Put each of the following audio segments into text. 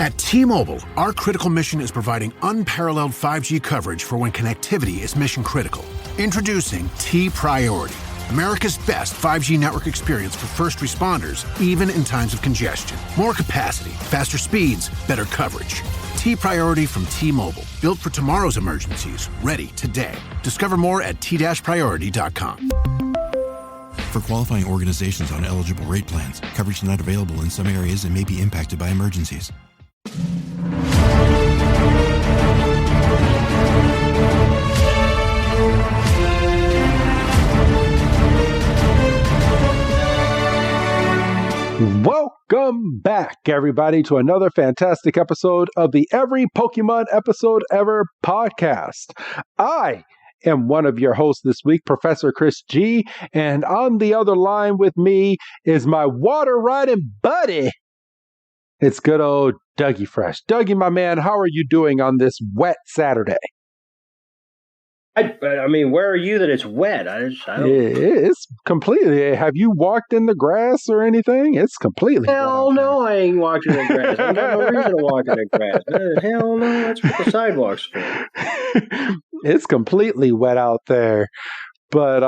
At T-Mobile, our critical mission is providing unparalleled 5G coverage for when connectivity is mission critical. Introducing T-Priority, America's best 5G network experience for first responders, even in times of congestion. More capacity, faster speeds, better coverage. T-Priority from T-Mobile, built for tomorrow's emergencies, ready today. Discover more at t-priority.com. For qualifying organizations on eligible rate plans, coverage not available in some areas and may be impacted by emergencies. Welcome back, everybody, to another fantastic episode of the Every Pokemon Episode Ever podcast. I am one of your hosts this week, Professor Chris G, and on the other line with me is my water riding buddy. It's good old Dougie Fresh. Dougie, my man, how are you doing on this wet Saturday? I mean, where are you that it's wet? I don't... It's completely... Have you walked in the grass or anything? It's completely Hell wet. no, I ain't walking in the grass. I got no reason to walk in the grass. Hell no, that's what the sidewalk's for. It's completely wet out there. But,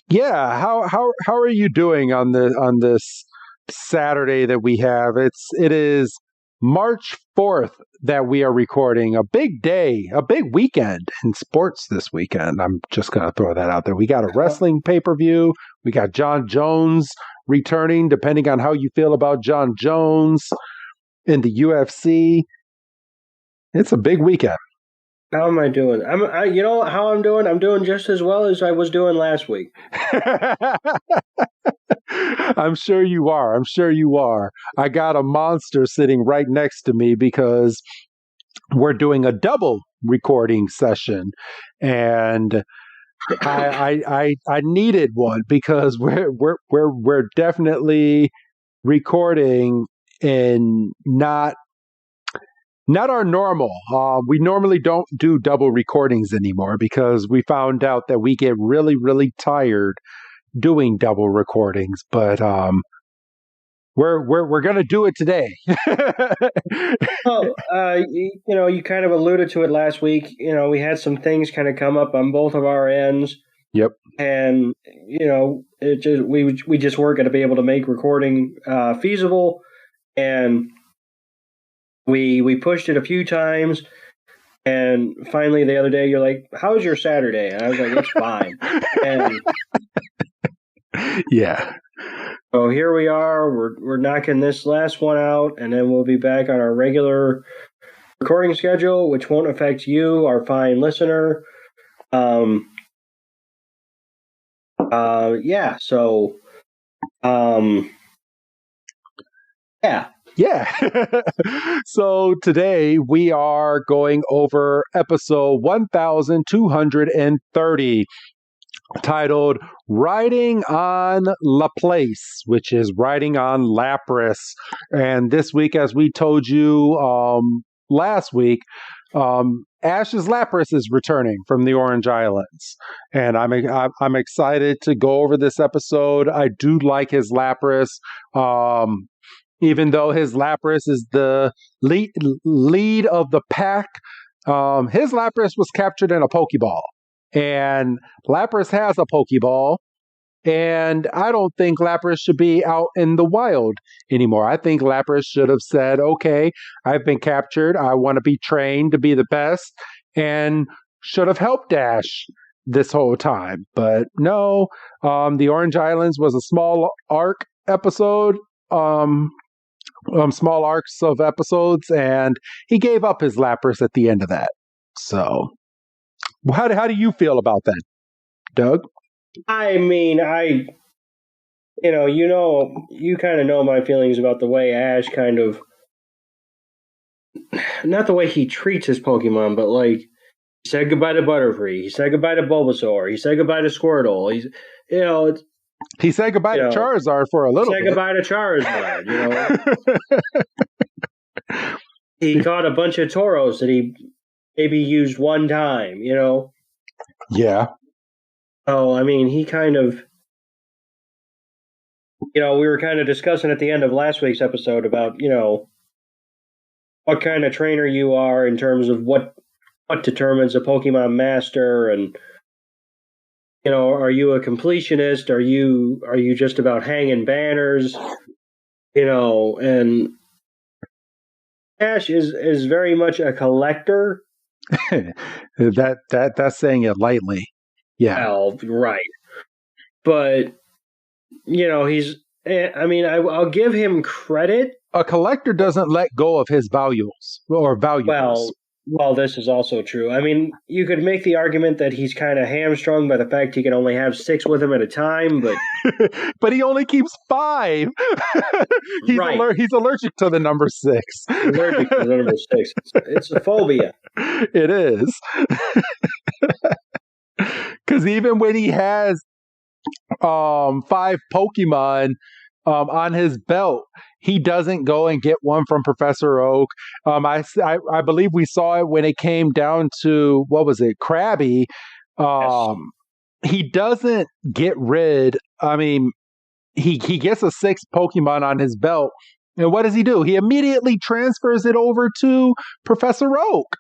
yeah, how are you doing on this Saturday that we have? It is March 4th that we are recording. A big day, a big weekend in sports this weekend. I'm just going to throw that out there. We got a wrestling pay-per-view. We got John Jones returning, depending on how you feel about John Jones in the UFC. It's a big weekend. How am I doing? You know how I'm doing? I'm doing just as well as I was doing last week. I'm sure you are. I'm sure you are. I got a monster sitting right next to me because we're doing a double recording session, and I needed one because we're definitely recording in not our normal. We normally don't do double recordings anymore because we found out that we get really, really tired doing double recordings. But we're gonna do it today. Well, you kind of alluded to it last week. You know, we had some things kind of come up on both of our ends. Yep. And we just weren't going to be able to make recording feasible, and we pushed it a few times, and finally the other day you're like, "How's your Saturday?" And I was like, "It's fine." And yeah. So here we are. We're knocking this last one out, and then we'll be back on our regular recording schedule, which won't affect you, our fine listener. Yeah. So, yeah. Yeah. So today we are going over episode 1230, titled Riding on Laplace, which is riding on Lapras. And this week, as we told you last week, Ash's Lapras is returning from the Orange Islands, and I'm excited to go over this episode. I do like his Lapras. Even though his Lapras is the lead of the pack, his Lapras was captured in a Pokeball. And Lapras has a Pokeball, and I don't think Lapras should be out in the wild anymore. I think Lapras should have said, okay, I've been captured. I want to be trained to be the best, and should have helped Ash this whole time. But no, the Orange Islands was a small arc episode. Small arcs of episodes, and he gave up his Lapras at the end of that. So, how do you feel about that, Doug? I mean, you kind of know my feelings about the way Ash kind of, not the way he treats his Pokemon, but like, he said goodbye to Butterfree, he said goodbye to Bulbasaur, he said goodbye to Squirtle, He said goodbye to Charizard for a little bit. He said goodbye to Charizard, He caught a bunch of Tauros that he maybe used one time, Yeah. Oh, I mean, he kind of... we were kind of discussing at the end of last week's episode about, what kind of trainer you are in terms of what determines a Pokemon master, and are you a completionist? Are you just about hanging banners? And Ash is very much a collector. That's saying it lightly. Yeah. Well, right. But he's. I mean, I'll give him credit. A collector doesn't let go of his values or valuables. Well, this is also true. I mean, you could make the argument that he's kind of hamstrung by the fact he can only have 6 with him at a time, but but he only keeps 5. He's right. He's allergic to the number 6. Allergic to the number 6. It's a phobia. It is. Because even when he has 5 Pokemon on his belt, he doesn't go and get one from Professor Oak. I believe we saw it when it came down to, what was it, Krabby. Yes. He doesn't get rid. I mean, he gets a 6th Pokemon on his belt, and what does he do? He immediately transfers it over to Professor Oak.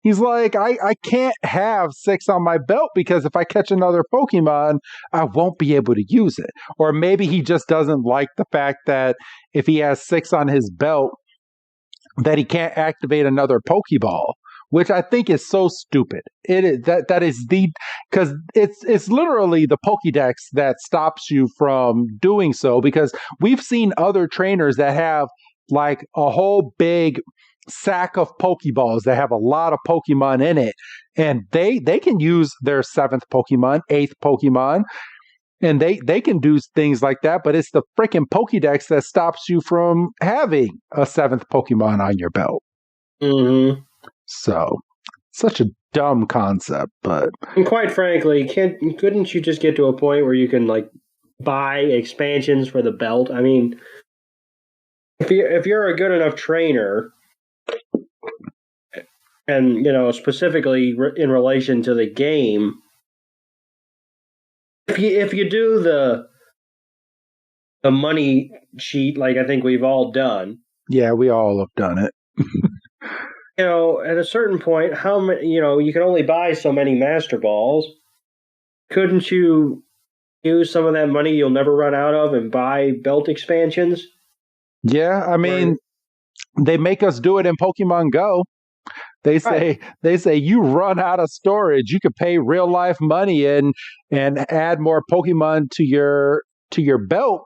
He's like, I can't have 6 on my belt because if I catch another Pokemon, I won't be able to use it. Or maybe he just doesn't like the fact that if he has 6 on his belt, that he can't activate another Pokeball, which I think is so stupid. It is that is because it's literally the Pokédex that stops you from doing so, because we've seen other trainers that have like a whole big sack of Pokeballs that have a lot of Pokemon in it, and they can use their 7th Pokemon, 8th Pokemon, and they can do things like that, but it's the freaking Pokédex that stops you from having a 7th Pokemon on your belt. Mm-hmm. So, such a dumb concept, but... And quite frankly, couldn't you just get to a point where you can, like, buy expansions for the belt? I mean, if you're a good enough trainer, and, specifically in relation to the game, if you do the money sheet, like I think we've all done. Yeah, we all have done it. At a certain point, how many, you can only buy so many Master Balls. Couldn't you use some of that money you'll never run out of and buy belt expansions? Yeah, I mean, they make us do it in Pokemon Go. They say you run out of storage, you could pay real life money and add more Pokemon to your belt.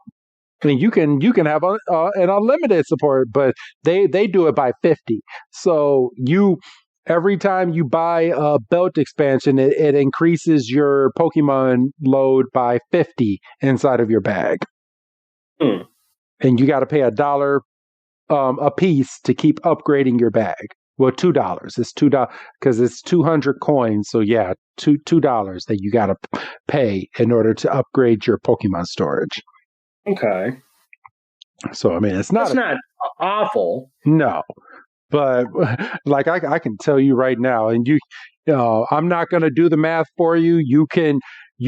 I mean, you can have an unlimited support, but they do it by 50. So every time you buy a belt expansion, it increases your Pokemon load by 50 inside of your bag. And you got to pay $1 a piece to keep upgrading your bag. Well, $2. It's $2 because it's 200 coins. So yeah, $2 that you got to pay in order to upgrade your Pokemon storage. Okay. So I mean, it's not awful. No, but like I can tell you right now, and I'm not going to do the math for you. You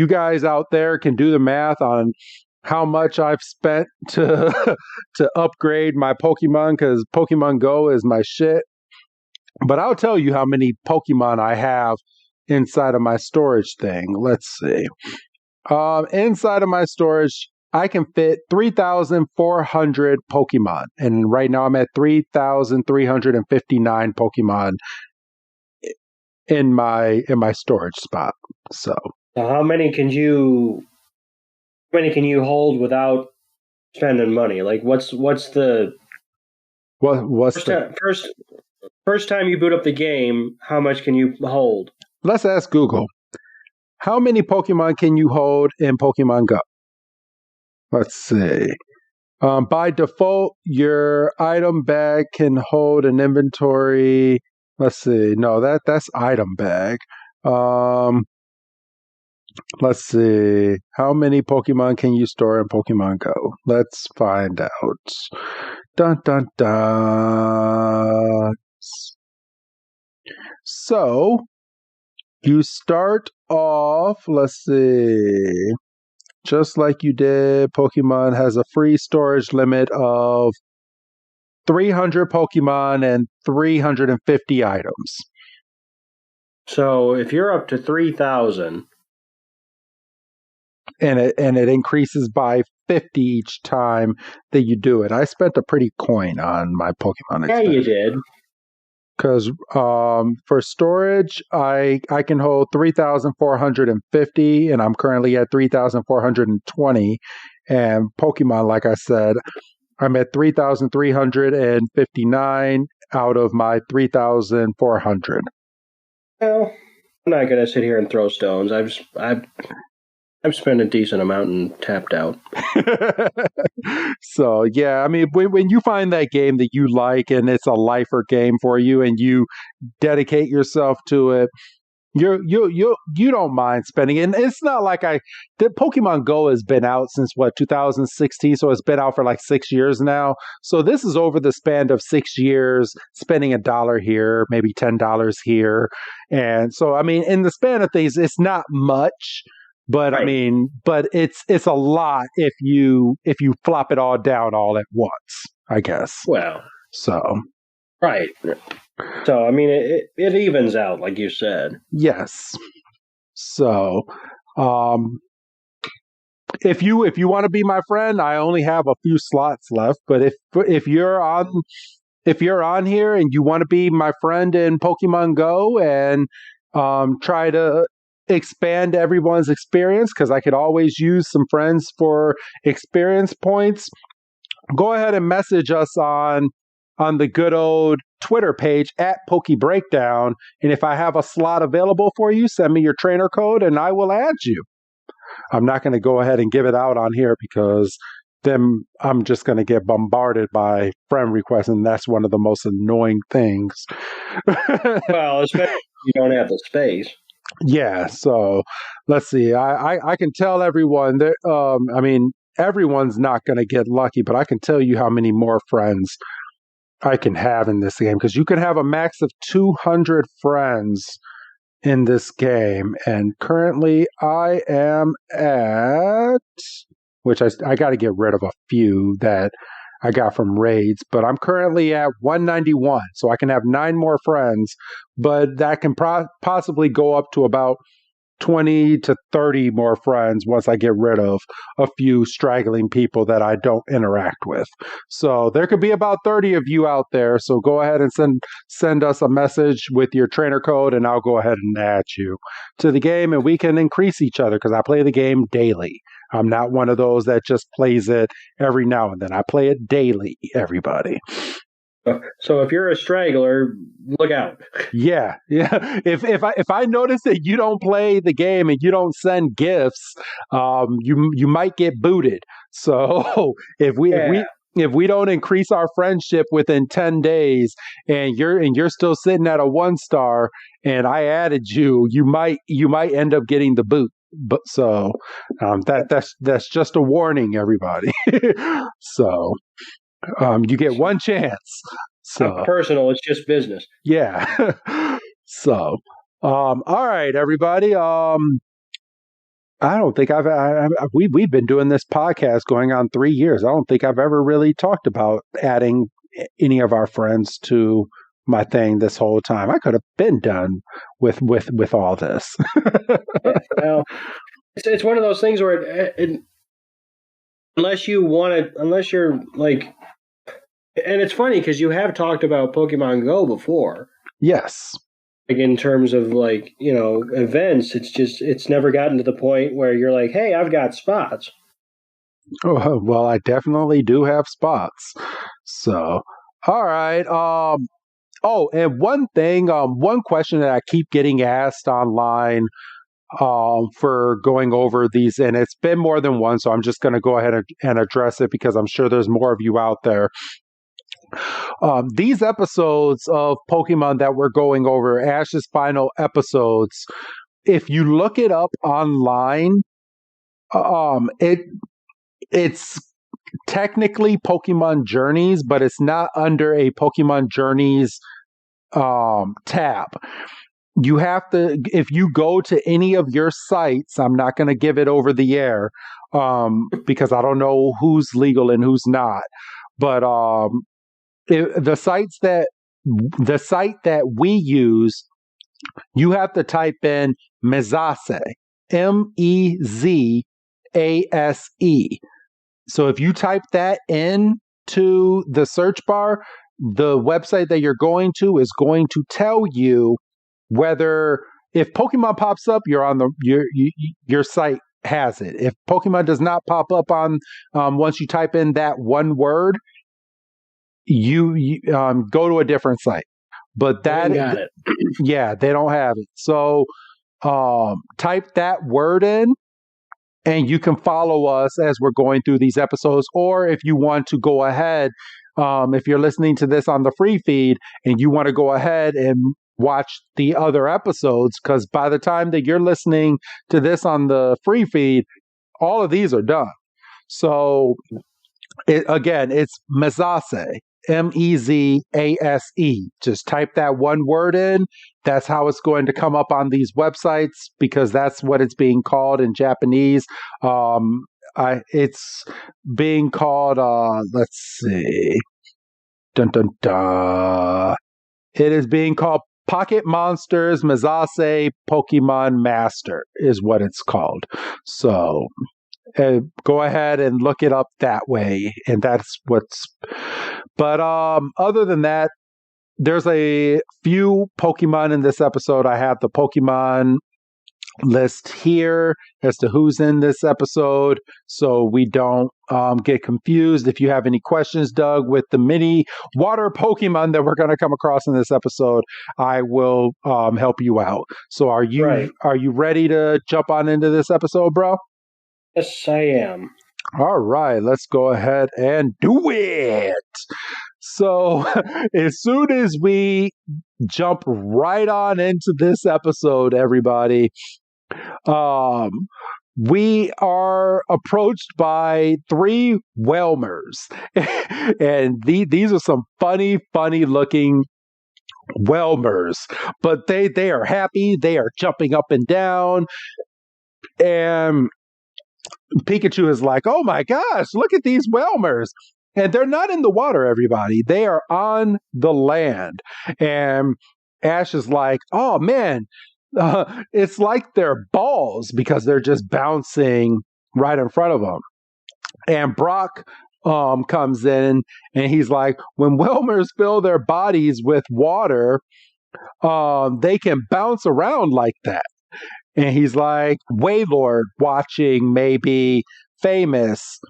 guys out there can do the math on how much I've spent to upgrade my Pokemon, because Pokemon Go is my shit. But I'll tell you how many Pokemon I have inside of my storage thing. Let's see. Inside of my storage, I can fit 3,400 Pokemon. And right now I'm at 3,359 Pokemon in my storage spot. So how many can you hold without spending money? Like what's the first time you boot up the game, how much can you hold? Let's ask Google. How many Pokemon can you hold in Pokemon Go? Let's see. By default, your item bag can hold an inventory. Let's see. No, that's item bag. Let's see. How many Pokemon can you store in Pokemon Go? Let's find out. Dun, dun, dun. So, you start off, let's see, just like you did, Pokemon has a free storage limit of 300 Pokemon and 350 items. So if you're up to 3,000, and it increases by 50 each time that you do it. I spent a pretty coin on my Pokemon yeah, expansion. you did. Because for storage, I can hold 3,450, and I'm currently at 3,420. And Pokemon, like I said, I'm at 3,359 out of my 3,400. Well, I'm not going to sit here and throw stones. I've spent a decent amount and tapped out. So, yeah, I mean, when you find that game that you like and it's a lifer game for you and you dedicate yourself to it, you don't mind spending it. And it's not like the Pokemon Go has been out since 2016, so it's been out for like 6 years now. So this is over the span of 6 years, spending $1 here, maybe $10 here. And so, I mean, in the span of things, it's not much. But right. I mean, but it's a lot if you flop it all down all at once, I guess. Well, so right. So I mean, it evens out, like you said. Yes. So, if you want to be my friend, I only have a few slots left. But if you're on here and you want to be my friend in Pokemon Go and try to expand everyone's experience, because I could always use some friends for experience points, go ahead and message us on the good old Twitter page at PokeBreakdown, and if I have a slot available for you, send me your trainer code and I will add you. I'm not going to go ahead and give it out on here because then I'm just going to get bombarded by friend requests, and that's one of the most annoying things. Well, especially if you don't have the space. Yeah, so let's see. I can tell everyone that I mean, everyone's not going to get lucky, but I can tell you how many more friends I can have in this game, because you can have a max of 200 friends in this game, and currently I am at, which I got to get rid of a few that I got from raids, but I'm currently at 191, so I can have 9 more friends, but that can possibly go up to about 20 to 30 more friends once I get rid of a few straggling people that I don't interact with. So there could be about 30 of you out there, so go ahead and send us a message with your trainer code, and I'll go ahead and add you to the game, and we can increase each other, because I play the game daily. I'm not one of those that just plays it every now and then. I play it daily, everybody. So if you're a straggler, look out. Yeah. If I notice that you don't play the game and you don't send gifts, you might get booted. So if we don't increase our friendship within 10 days and you're still sitting at a 1-star and I added you, you might end up getting the boot. But so that's just a warning, everybody. So you get one chance. So not personal, it's just business. Yeah. So all right, everybody. I don't think we've been doing this podcast going on 3 years. I don't think I've ever really talked about adding any of our friends to my thing this whole time. I could have been done with all this. Well, it's one of those things where unless you're like, and it's funny because you have talked about Pokemon Go before. Yes. Like in terms of like, events, it's never gotten to the point where you're like, hey, I've got spots. Oh, well, I definitely do have spots. So, all right. Oh, and one thing, one question that I keep getting asked online for going over these, and it's been more than one, so I'm just going to go ahead and address it because I'm sure there's more of you out there. These episodes of Pokemon that we're going over, Ash's final episodes, if you look it up online, it's technically Pokemon Journeys, but it's not under a Pokemon Journeys tab. You have to, if you go to any of your sites, I'm not going to give it over the air because I don't know who's legal and who's not. But the site that we use, you have to type in Mezase, Mezase. So if you type that in to the search bar, the website that you're going to is going to tell you whether, if Pokemon pops up, you're on your site has it. If Pokemon does not pop up on once you type in that one word, you go to a different site. But that got it. Yeah, they don't have it. So type that word in, and you can follow us as we're going through these episodes. Or if you want to go ahead, if you're listening to this on the free feed and you want to go ahead and watch the other episodes, because by the time that you're listening to this on the free feed, all of these are done. So again, it's Mezase, Mezase. Just type that one word in. That's how it's going to come up on these websites, because that's what it's being called in Japanese. It's being called, let's see. Dun, dun, dun. It is being called Pocket Monsters Mezase Pokemon Master is what it's called. So go ahead and look it up that way. And that's what's... But other than that, there's a few Pokemon in this episode. I have the Pokemon list here as to who's in this episode, so we don't get confused. If you have any questions, Doug, with the mini water Pokemon that we're going to come across in this episode, I will help you out. So are you ready to jump on into this episode, bro? Yes, I am. All right, let's go ahead and do it. So as soon as we jump right on into this episode, everybody, we are approached by three Whelmers. And these are some funny looking Whelmers. But they are happy. They are jumping up and down. And Pikachu is like, oh my gosh, look at these Whelmers. And they're not in the water, everybody. They are on the land. And Ash is like, oh man, it's like they're balls, because they're just bouncing right in front of them. And Brock comes in and he's like, when Whelmers fill their bodies with water, they can bounce around like that. And he's like, Wailord watching may be famous,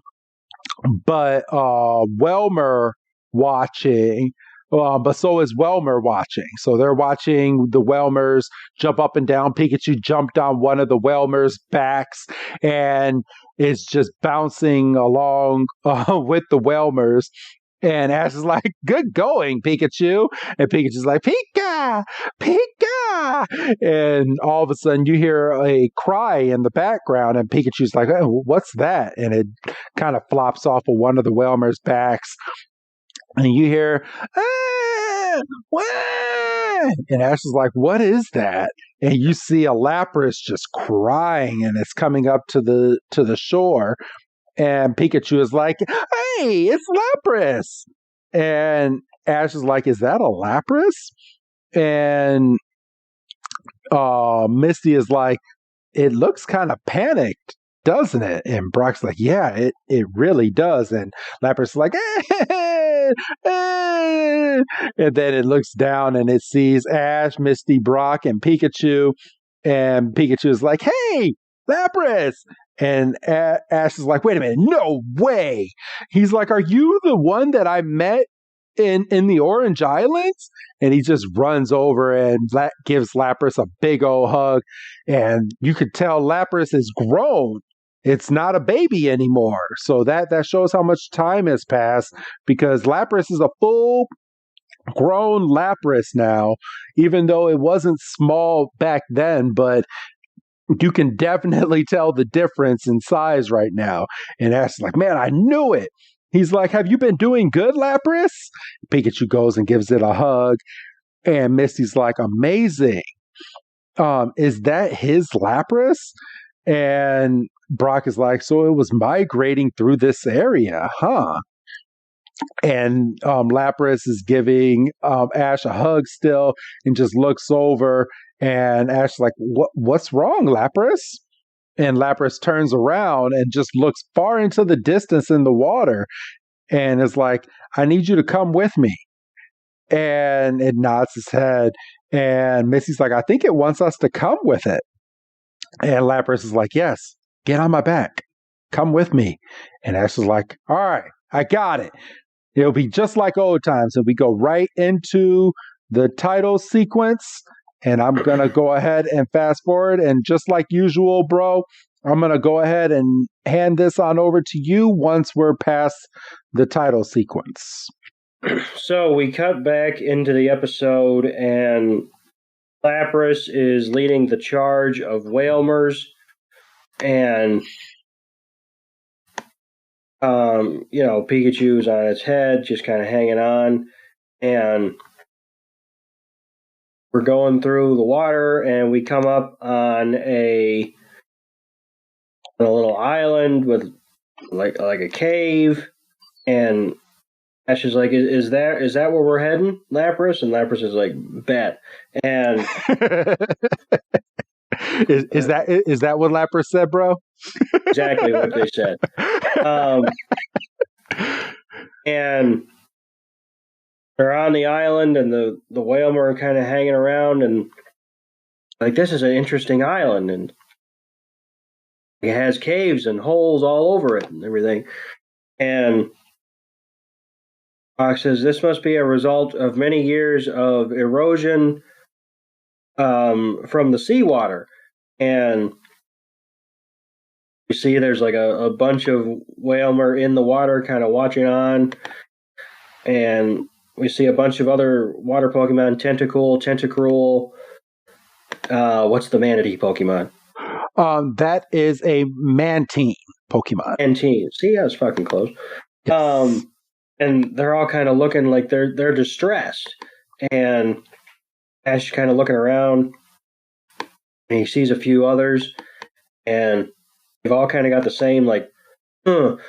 but Whelmer watching, but so is Whelmer watching. So they're watching the Whelmers jump up and down. Pikachu jumped on one of the Whelmers' backs and is just bouncing along with the Whelmers. And Ash is like, good going, Pikachu. And Pikachu's like, Pika! Pika! And all of a sudden you hear a cry in the background, and Pikachu's like, oh, what's that? And it kind of flops off of one of the Whelmers' backs. And you hear, ah! Wah! And Ash is like, what is that? And you see a Lapras just crying, and it's coming up to the shore. And Pikachu is like, hey, it's Lapras. And Ash is like, is that a Lapras? And Misty is like, it looks kind of panicked, doesn't it? And Brock's like, yeah, it really does. And Lapras is like, eh, eh. And then it looks down and it sees Ash, Misty, Brock, and Pikachu. And Pikachu is like, hey, Lapras! And Ash is like, wait a minute, no way! He's like, are you the one that I met in the Orange Islands? And he just runs over and gives Lapras a big old hug. And you could tell Lapras is grown. It's not a baby anymore. So that shows how much time has passed, because Lapras is a full grown Lapras now, even though it wasn't small back then, but you can definitely tell the difference in size right now. And Ash is like, man, I knew it. He's like, have you been doing good, Lapras? Pikachu goes and gives it a hug. And Misty's like, amazing. Is that his Lapras? And Brock is like, so it was migrating through this area, huh? And Lapras is giving Ash a hug still, and just looks over, and Ash is like, "What's wrong, Lapras?" And Lapras turns around and just looks far into the distance in the water, and is like, "I need you to come with me." And it nods his head, and Missy's like, "I think it wants us to come with it." And Lapras is like, "Yes, get on my back, come with me." And Ash is like, "All right, I got it. It'll be just like old times." And we go right into the title sequence. And I'm going to go ahead and fast forward. And just like usual, bro, I'm going to go ahead and hand this on over to you once we're past the title sequence. So we cut back into the episode, and Lapras is leading the charge of Whalmers. And Pikachu's on its head, just kind of hanging on, and we're going through the water, and we come up on a little island with like a cave, and Ash is like, "Is that where we're heading, Lapras?" And Lapras is like, "Bet." And is that what Lapras said, bro? Exactly what they said. And they're on the island, and the Whalmer are kind of hanging around, and like, this is an interesting island, and it has caves and holes all over it and everything. And Fox says this must be a result of many years of erosion from the seawater. And you see there's like a bunch of Whalmer in the water kind of watching on. And we see a bunch of other water Pokemon, Tentacruel. What's the manatee Pokemon? That is a Mantine Pokemon. Mantine. See, I was fucking close. Yes. And they're all kind of looking like they're distressed. And Ash kind of looking around, and he sees a few others, and they've all kind of got the same like look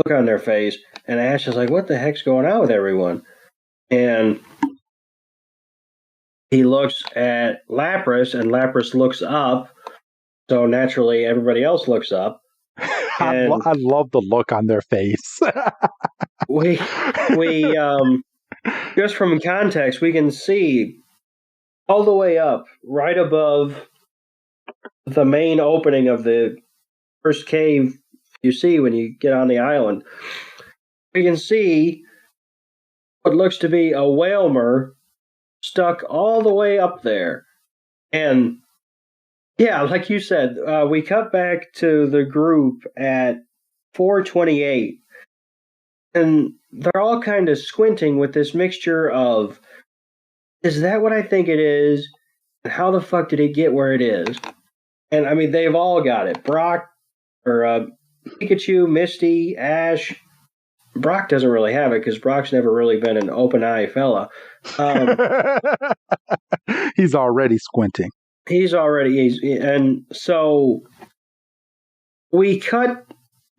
on their face. And Ash is like, "What the heck's going on with everyone?" And he looks at Lapras, and Lapras looks up. So naturally, everybody else looks up. I love the look on their face. we just from context, we can see all the way up, right above the main opening of the first cave you see when you get on the island. We can see what looks to be a Whalmer stuck all the way up there. And yeah, like you said, we cut back to the group at 4:28, and they're all kind of squinting with this mixture of, is that what I think it is? And how the fuck did it get where it is? And I mean, they've all got it. Brock, or Pikachu, Misty, Ash. Brock doesn't really have it because Brock's never really been an open eye fella. He's already squinting. And so we cut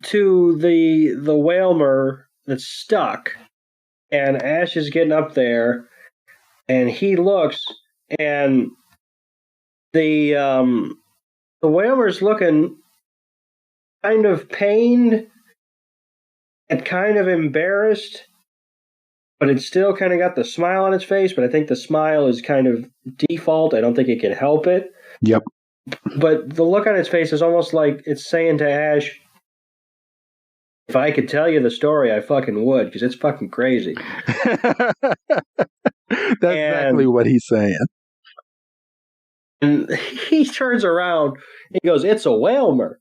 to the Whalmer that's stuck, and Ash is getting up there, and he looks, and the Whalmer's looking kind of pained and kind of embarrassed, but it's still kind of got the smile on its face, but I think the smile is kind of default. I don't think it can help it. Yep. But the look on its face is almost like it's saying to Ash, if I could tell you the story, I fucking would, because it's fucking crazy. That's exactly what he's saying. And he turns around and he goes, "It's a Whalmer."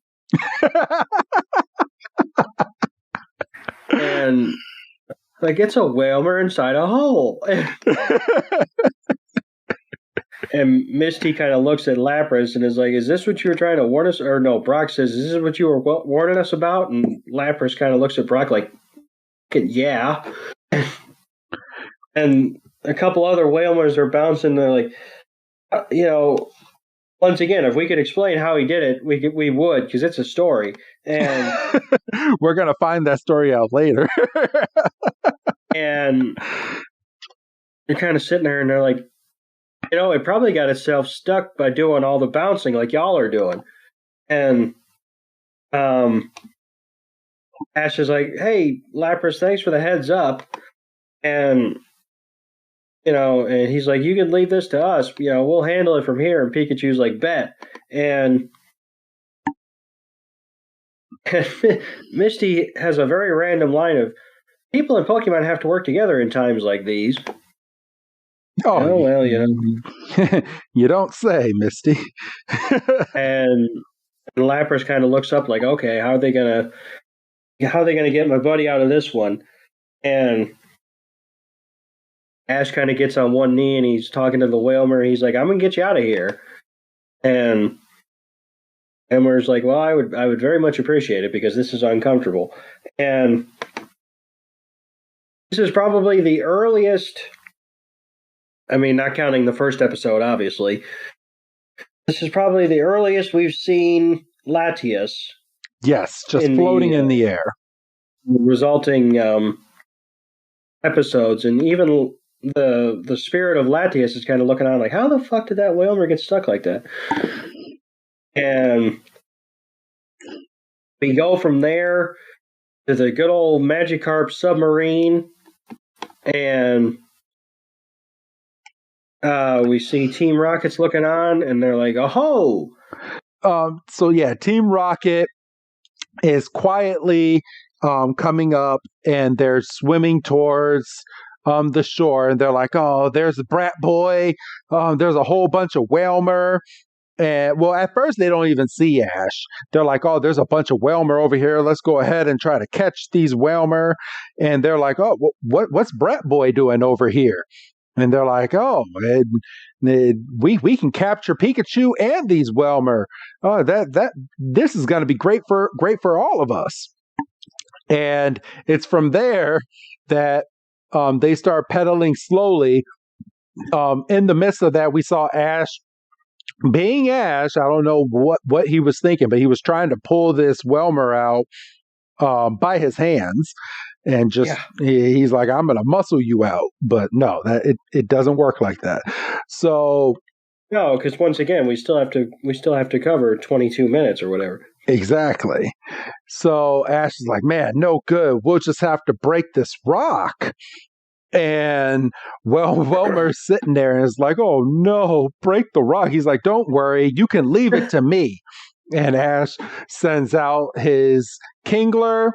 And like, it's a Whalmer inside a hole. And Misty kind of looks at Lapras and is like, "Is this what you were trying to warn us?" Or no, Brock says, "Is this what you were warning us about?" And Lapras kind of looks at Brock like, "Yeah." And a couple other Whalmers are bouncing. They're like, once again, if we could explain how he did it, we would, because it's a story. And we're going to find that story out later. And they're kind of sitting there and they're like, it probably got itself stuck by doing all the bouncing like y'all are doing. And Ash is like, hey, Lapras, thanks for the heads up. And, and he's like, you can leave this to us. We'll handle it from here. And Pikachu's like, bet. And Misty has a very random line of, people in Pokemon have to work together in times like these. Oh, well, you don't say, Misty. and Lapras kind of looks up like, okay, how are they gonna get my buddy out of this one? And Ash kind of gets on one knee and he's talking to the Whalmer. He's like, I'm gonna get you out of here. And Emmer's like, well, I would very much appreciate it because this is uncomfortable. And this is probably the earliest, I mean, not counting the first episode, obviously. This is probably the earliest we've seen Latias. Yes, just floating in the air. Resulting episodes. And even the spirit of Latias is kind of looking on like, how the fuck did that Whalmer get stuck like that? And we go from there to the good old Magikarp submarine. And we see Team Rocket's looking on, and they're like, "Oh!" So yeah, Team Rocket is quietly coming up, and they're swimming towards the shore, and they're like, "Oh, there's a Brat Boy. There's a whole bunch of Whalmer." And well, at first they don't even see Ash. They're like, "Oh, there's a bunch of Whalmer over here. Let's go ahead and try to catch these Whalmer." And they're like, "Oh, what's Brat Boy doing over here?" And they're like, "Oh, we can capture Pikachu and these Whalmer. Oh, this is going to be great for all of us." And it's from there that they start pedaling slowly. In the midst of that, we saw Ash. Being Ash, I don't know what he was thinking, but he was trying to pull this Whalmer out by his hands, and just he's like, "I'm going to muscle you out," but no, it doesn't work like that. So no, because once again, we still have to cover 22 minutes or whatever. Exactly. So Ash is like, "Man, no good. We'll just have to break this rock." And Whelmer's sitting there and is like, "Oh no, break the rock." He's like, "Don't worry, you can leave it to me." And Ash sends out his Kingler,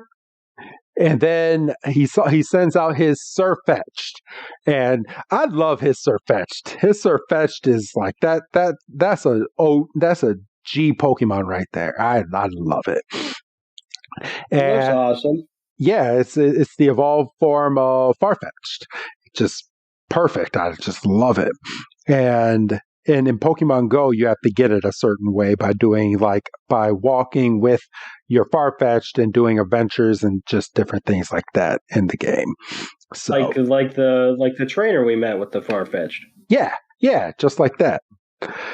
and then he sends out his Sirfetch'd. And I love his Sirfetch'd. His Sirfetch'd is like that's a G Pokemon right there. I love it. And that's awesome. Yeah, it's the evolved form of Farfetch'd. Just perfect. I just love it. And in Pokemon Go, you have to get it a certain way by walking with your Farfetch'd and doing adventures and just different things like that in the game. So like the trainer we met with the Farfetch'd. Yeah, just like that.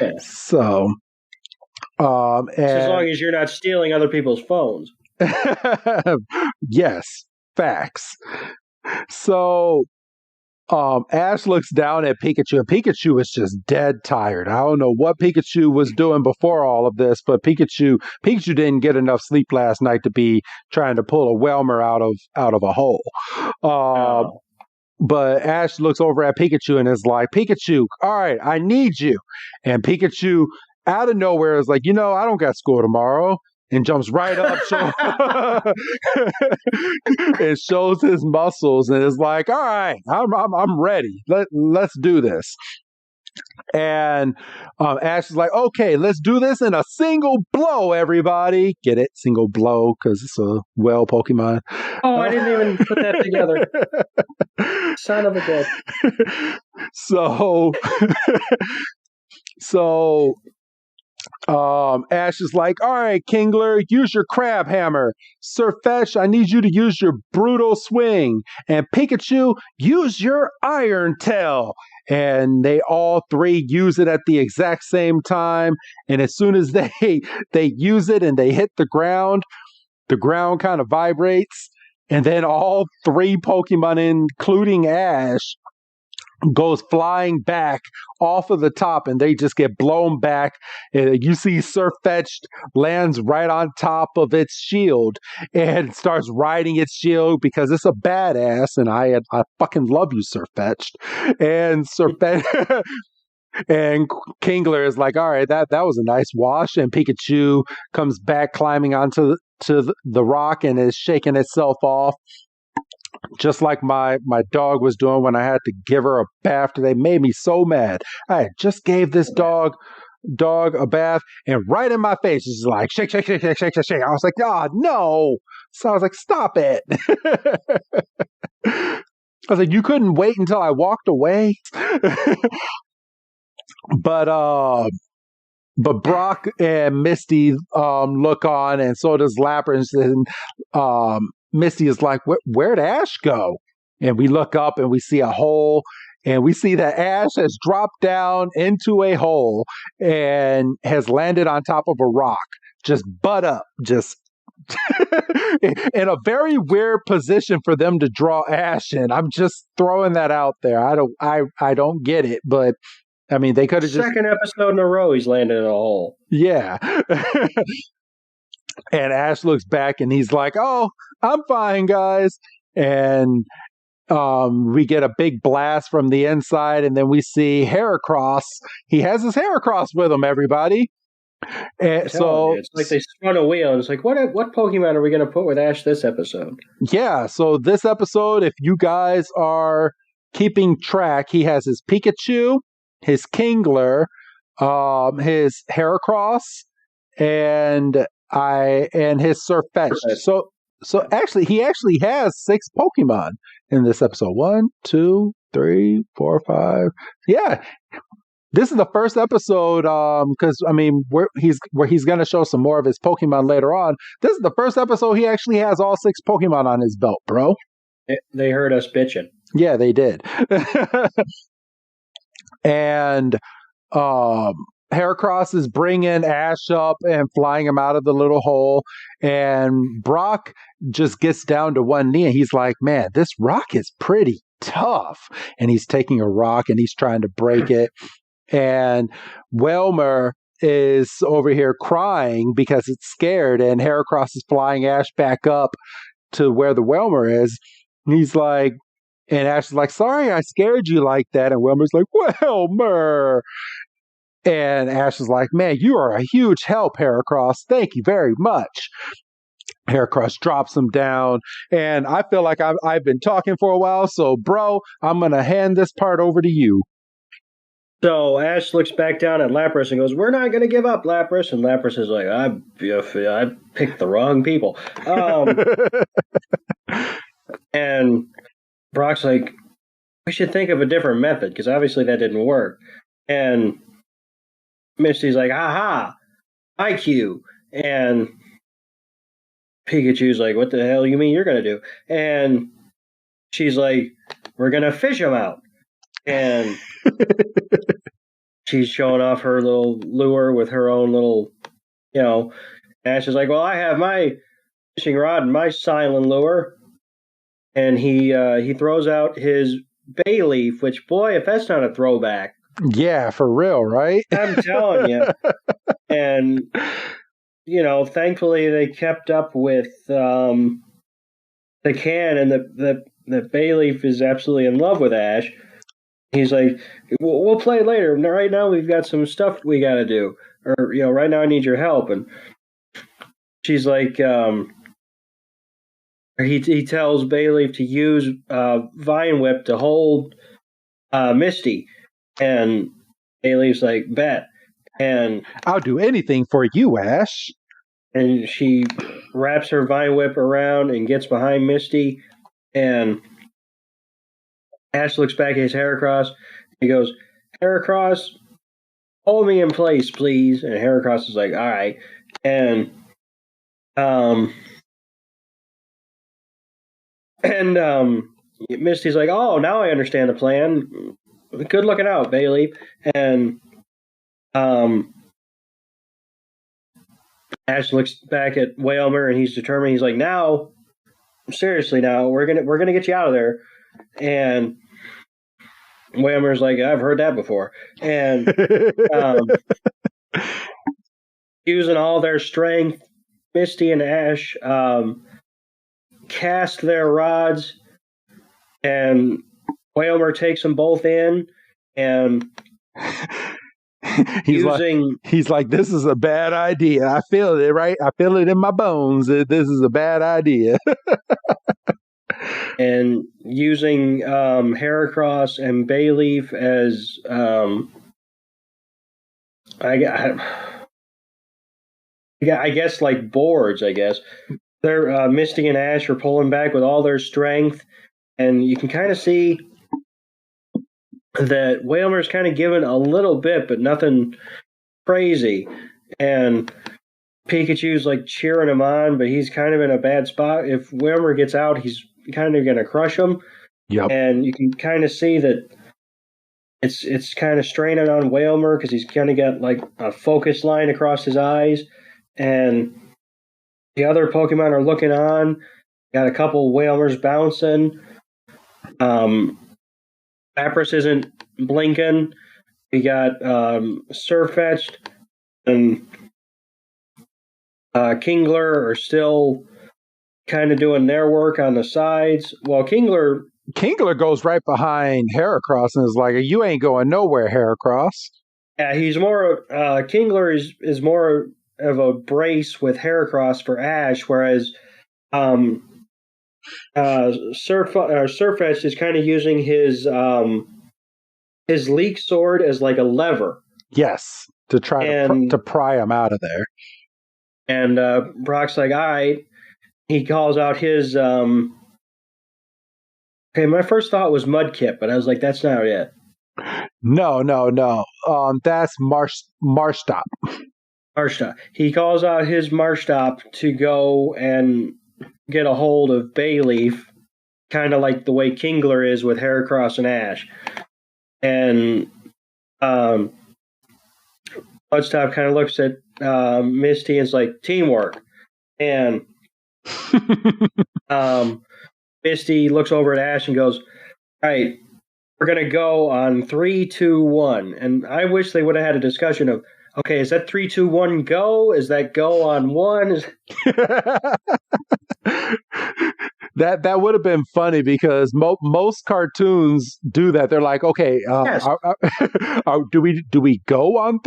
Yeah. So and as long as you're not stealing other people's phones. Yes, facts. So Ash looks down at Pikachu, and Pikachu is just dead tired. I don't know what Pikachu was doing before all of this, but Pikachu didn't get enough sleep last night to be trying to pull a Whalmer out of a hole. But Ash looks over at Pikachu and is like, "Pikachu, all right, I need you." And Pikachu out of nowhere is like, "I don't got school tomorrow." And jumps right up and shows his muscles and is like, "All right, I'm ready. Let's do this." And Ash is like, "Okay, let's do this in a single blow, everybody." Get it? Single blow, because it's a whale Pokemon. Oh, I didn't even put that together. Son of a bitch. So Ash is like, "All right, Kingler, use your crab hammer. Sirfetch'd, I need you to use your brutal swing. And Pikachu, use your iron tail." And they all three use it at the exact same time. And as soon as they use it and they hit the ground kind of vibrates. And then all three Pokemon, including Ash, goes flying back off of the top, and they just get blown back. You see Surfetch'd lands right on top of its shield and starts riding its shield because it's a badass, and I fucking love you, Surfetch'd. And Surfetch'd and Kingler is like, all right, that was a nice wash. And Pikachu comes back climbing onto the rock and is shaking itself off, just like my dog was doing when I had to give her a bath. They made me so mad. I just gave this dog a bath, and right in my face, it's like shake, shake, shake, shake, shake, shake, shake. I was like, oh no. So I was like, stop it. I was like, you couldn't wait until I walked away. But Brock and Misty look on, and so does Lapras, and Misty is like, where'd Ash go? And we look up and we see a hole, and we see that Ash has dropped down into a hole and has landed on top of a rock, just butt up, just in a very weird position for them to draw Ash in. I'm just throwing that out there. I don't get it, but I mean, they could have just... Second episode in a row, he's landed in a hole. Yeah. And Ash looks back and he's like, oh, I'm fine, guys. And we get a big blast from the inside, and then we see Heracross. He has his Heracross with him, everybody. And so it's like they spun a wheel. And it's like, what Pokemon are we going to put with Ash this episode? Yeah, so this episode, if you guys are keeping track, he has his Pikachu, his Kingler, his Heracross, and his Surfetch'd. So actually, he actually has 6 Pokemon in this episode. 1, 2, 3, 4, 5. Yeah, this is the first episode. Because I mean, where he's going to show some more of his Pokemon later on. This is the first episode he actually has all 6 Pokemon on his belt, bro. They heard us bitching. Yeah, they did. And Heracross is bringing Ash up and flying him out of the little hole, and Brock just gets down to one knee and he's like, man, this rock is pretty tough. And he's taking a rock and he's trying to break it, and Welmer is over here crying because it's scared, and Heracross is flying Ash back up to where the Welmer is. And he's like, and Ash is like, sorry I scared you like that. And Wilmer's like, Welmer. And Ash is like, man, you are a huge help, Heracross. Thank you very much. Heracross drops him down. And I feel like I've been talking for a while. So, bro, I'm going to hand this part over to you. So Ash looks back down at Lapras and goes, we're not going to give up, Lapras. And Lapras is like, I picked the wrong people. And Brock's like, we should think of a different method, because obviously that didn't work. And Misty's like, aha, IQ. And Pikachu's like, what the hell you mean you're going to do? And she's like, we're going to fish him out. And she's showing off her little lure with her own little, Ash is like, well, I have my fishing rod and my silent lure. And he throws out his bay leaf, which, boy, if that's not a throwback. Yeah, for real, right? I'm telling you. And, thankfully they kept up with the can, and the bay leaf is absolutely in love with Ash. He's like, we'll play later. Right now we've got some stuff we got to do. Or, right now I need your help. And she's like... He tells Bayleaf to use Vine Whip to hold Misty, and Bayleaf's like, bet. And I'll do anything for you, Ash. And she wraps her Vine Whip around and gets behind Misty, and Ash looks back at his Heracross. He goes, Heracross, hold me in place, please. And Heracross is like, all right. And Misty's like, oh, now I understand the plan. Good looking out, Bailey. And Ash looks back at Whalmer, and he's determined. He's like, now seriously now, we're gonna get you out of there. And Whalmer's like, I've heard that before. And using all their strength, Misty and Ash cast their rods, and Whalmer takes them both in, and he's like, this is a bad idea. I feel it, right? I feel it in my bones. This is a bad idea. And using Heracross and Bayleaf as I guess like boards, I guess. They're Misty and Ash are pulling back with all their strength, and you can kind of see that Whalmer's kind of given a little bit, but nothing crazy. And Pikachu's like cheering him on, but he's kind of in a bad spot. If Whalmer gets out, he's kind of going to crush him. Yep. And you can kind of see that it's kind of straining on Whalmer because he's kind of got like a focus line across his eyes. And the other Pokemon are looking on. Got a couple Whalmers bouncing. Lapras isn't blinking. We got Surfetched and Kingler are still kind of doing their work on the sides. Well, Kingler goes right behind Heracross and is like, you ain't going nowhere, Heracross. Yeah, he's more. Kingler is more of a brace with Heracross for Ash, whereas Surfetched is kind of using his Leak Sword as like a lever. Yes, to try to pry him out of there. And Brock's like, all right. He calls out his. Okay, my first thought was Mudkip, but I was like, that's not it. No. That's Marshstop. Marshstop. He calls out his Marshstop to go and get a hold of Bayleaf, kind of like the way Kingler is with Heracross and Ash. And Mudstop kind of looks at Misty and is like, teamwork. And Misty looks over at Ash and goes, all right, we're going to go on 3, 2, 1. And I wish they would have had a discussion of, okay, is that 3, 2, 1 go? Is that go on 1? That would have been funny because most cartoons do that. They're like, okay, yes. Do we go on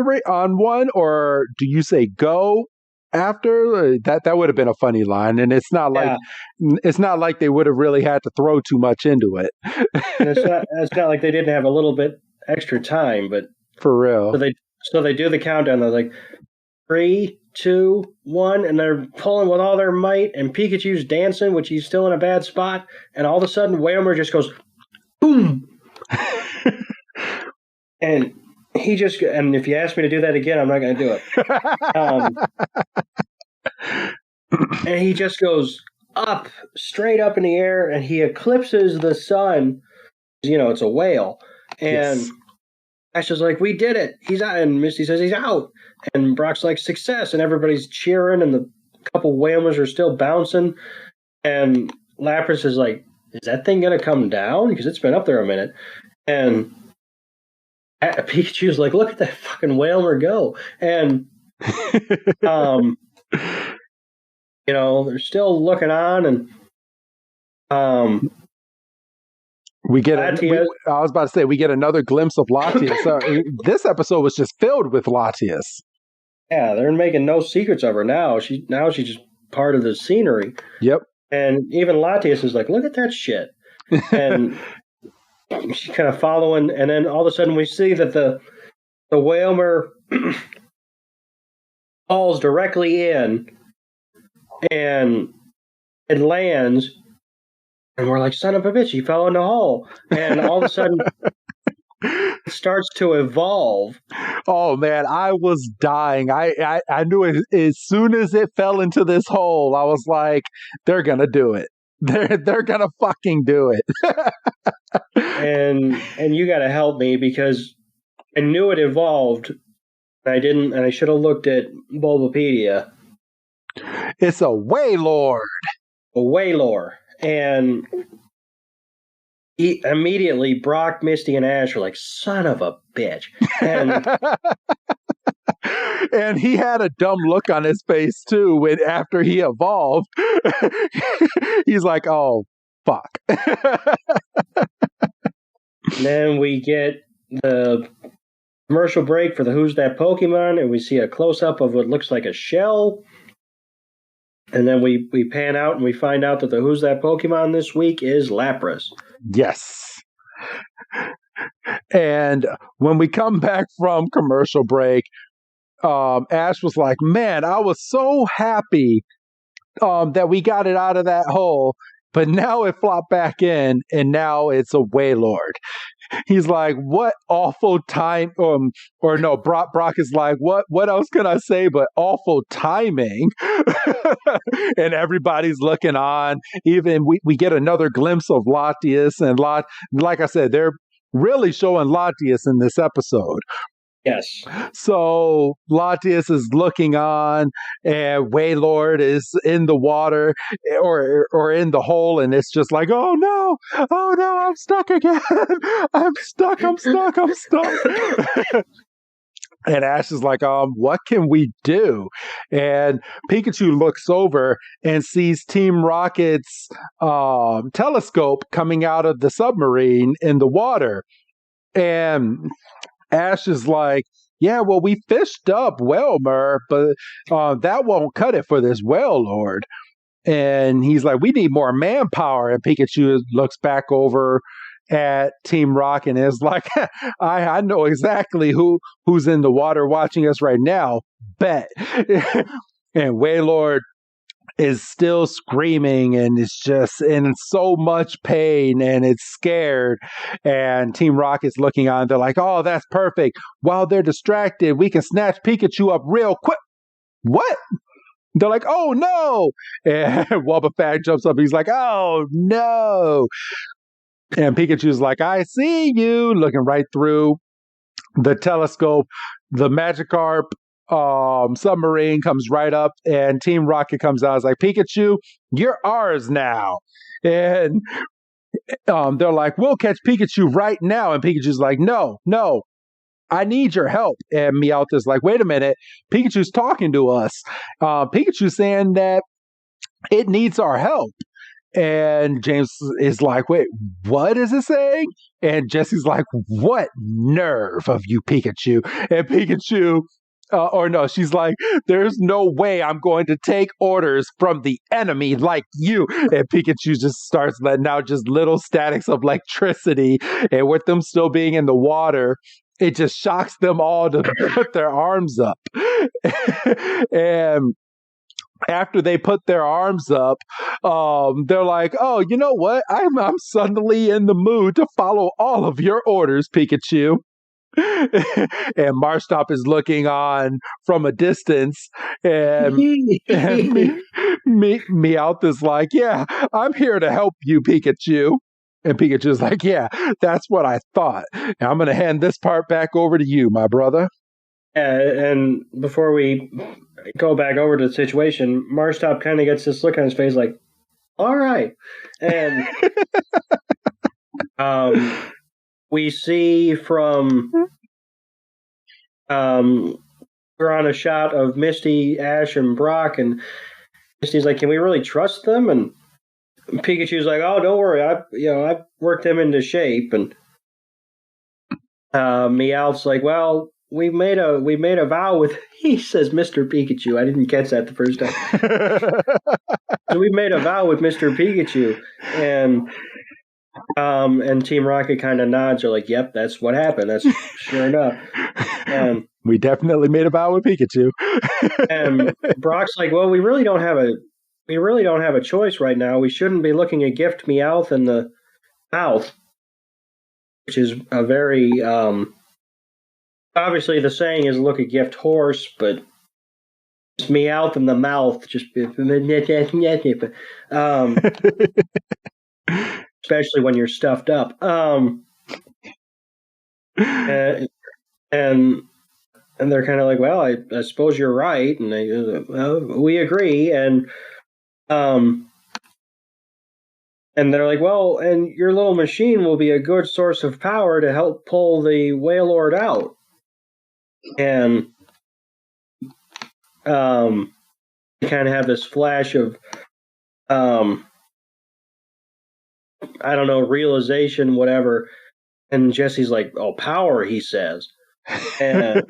1, or do you say go after? That would have been a funny line, and it's not like they would have really had to throw too much into it. And it's not like they didn't have a little bit extra time, but for real. So they do the countdown. They're like 3, 2, 1, and they're pulling with all their might. And Pikachu's dancing, which he's still in a bad spot. And all of a sudden, Whalmer just goes boom, and he just. And if you ask me to do that again, I'm not going to do it. And he just goes up, straight up in the air, and he eclipses the sun. It's a whale, and. Yes. Ash is like, we did it. He's out. And Misty says he's out. And Brock's like, success. And everybody's cheering. And the couple Whalmers are still bouncing. And Lapras is like, is that thing going to come down? Because it's been up there a minute. And Pikachu's like, look at that fucking Whalmer go. And, they're still looking on. And, we get I was about to say we get another glimpse of Latias. So this episode was just filled with Latias. Yeah, they're making no secrets of her now. She's just part of the scenery. Yep. And even Latias is like, look at that shit. And she's kind of following, and then all of a sudden we see that the Whalmer falls directly in, and it lands. And we're like, son of a bitch, he fell in the hole. And all of a sudden, it starts to evolve. Oh, man, I was dying. I knew it as soon as it fell into this hole. I was like, they're going to do it. They're going to fucking do it. And you got to help me because I knew it evolved. I didn't, and I should have looked at Bulbapedia. It's a Wailord. A Wailord. And immediately Brock, Misty, and Ash are like, son of a bitch. And and he had a dumb look on his face too when after he evolved. He's like, oh fuck. then we get the commercial break for the Who's That Pokemon, and we see a close-up of what looks like a shell. And then we pan out and we find out that the Who's That Pokemon this week is Lapras. Yes. And when we come back from commercial break, Ash was like, man, I was so happy that we got it out of that hole, but now it flopped back in, and now it's a Wailord. He's like, what awful time, or no, Brock is like, what else can I say but awful timing? And everybody's looking on. Even we get another glimpse of Latias, and like I said, they're really showing Latias in this episode. Yes. So Latias is looking on, and Wailord is in the water or in the hole, and it's just like, oh no, I'm stuck again. I'm stuck. And Ash is like, what can we do? And Pikachu looks over and sees Team Rocket's telescope coming out of the submarine in the water. And Ash is like, yeah, well, we fished up Whelmer, but that won't cut it for this Wailord. And he's like, we need more manpower. And Pikachu looks back over at Team Rocket and is like, I know exactly who's in the water watching us right now. Bet. And Wailord is still screaming, and it's just in so much pain, and it's scared. And Team Rocket's looking on. They're like, oh, that's perfect. While they're distracted, we can snatch Pikachu up real quick. What? They're like, oh no. And Wobbuffet jumps up. He's like, oh no. And Pikachu's like, I see you, looking right through the telescope. The Magikarp submarine comes right up, and Team Rocket comes out. It's like, Pikachu, you're ours now. And they're like, we'll catch Pikachu right now. And Pikachu's like, no, I need your help. And Meowth's like, wait a minute, Pikachu's talking to us. Pikachu's saying that it needs our help. And James is like, wait, what is it saying? And Jesse's like, what nerve of you, Pikachu? And Pikachu, she's like, there's no way I'm going to take orders from the enemy like you. And Pikachu just starts letting out just little statics of electricity. And with them still being in the water, it just shocks them all to put their arms up. And after they put their arms up, they're like, oh, you know what? I'm suddenly in the mood to follow all of your orders, Pikachu. And Marstop is looking on from a distance, and Meowth is like, yeah, I'm here to help you, Pikachu. And Pikachu's like, yeah, that's what I thought. And I'm going to hand this part back over to you, my brother. And before we go back over to the situation, Marstop kind of gets this look on his face like, all right. And we see from we're on a shot of Misty, Ash, and Brock, and Misty's like, can we really trust them? And Pikachu's like, oh, don't worry, I've worked them into shape. And Meowth's like, well, we made a vow with, he says Mr. Pikachu. I didn't catch that the first time. So we made a vow with Mr. Pikachu, and Team Rocket kind of nods. They're like, yep, that's what happened. That's sure enough. We definitely made a vow with Pikachu. And Brock's like, well, we really don't have a choice right now. We shouldn't be looking a gift Meowth in the mouth, which is a very obviously the saying is look a gift horse, but it's Meowth in the mouth, just especially when you're stuffed up. And they're kind of like, well, I suppose you're right, and they, well, we agree. And And they're like, well, and your little machine will be a good source of power to help pull the Wailord out. And you kind of have this flash of, I don't know, realization, whatever. And Jesse's like, oh, power, he says. And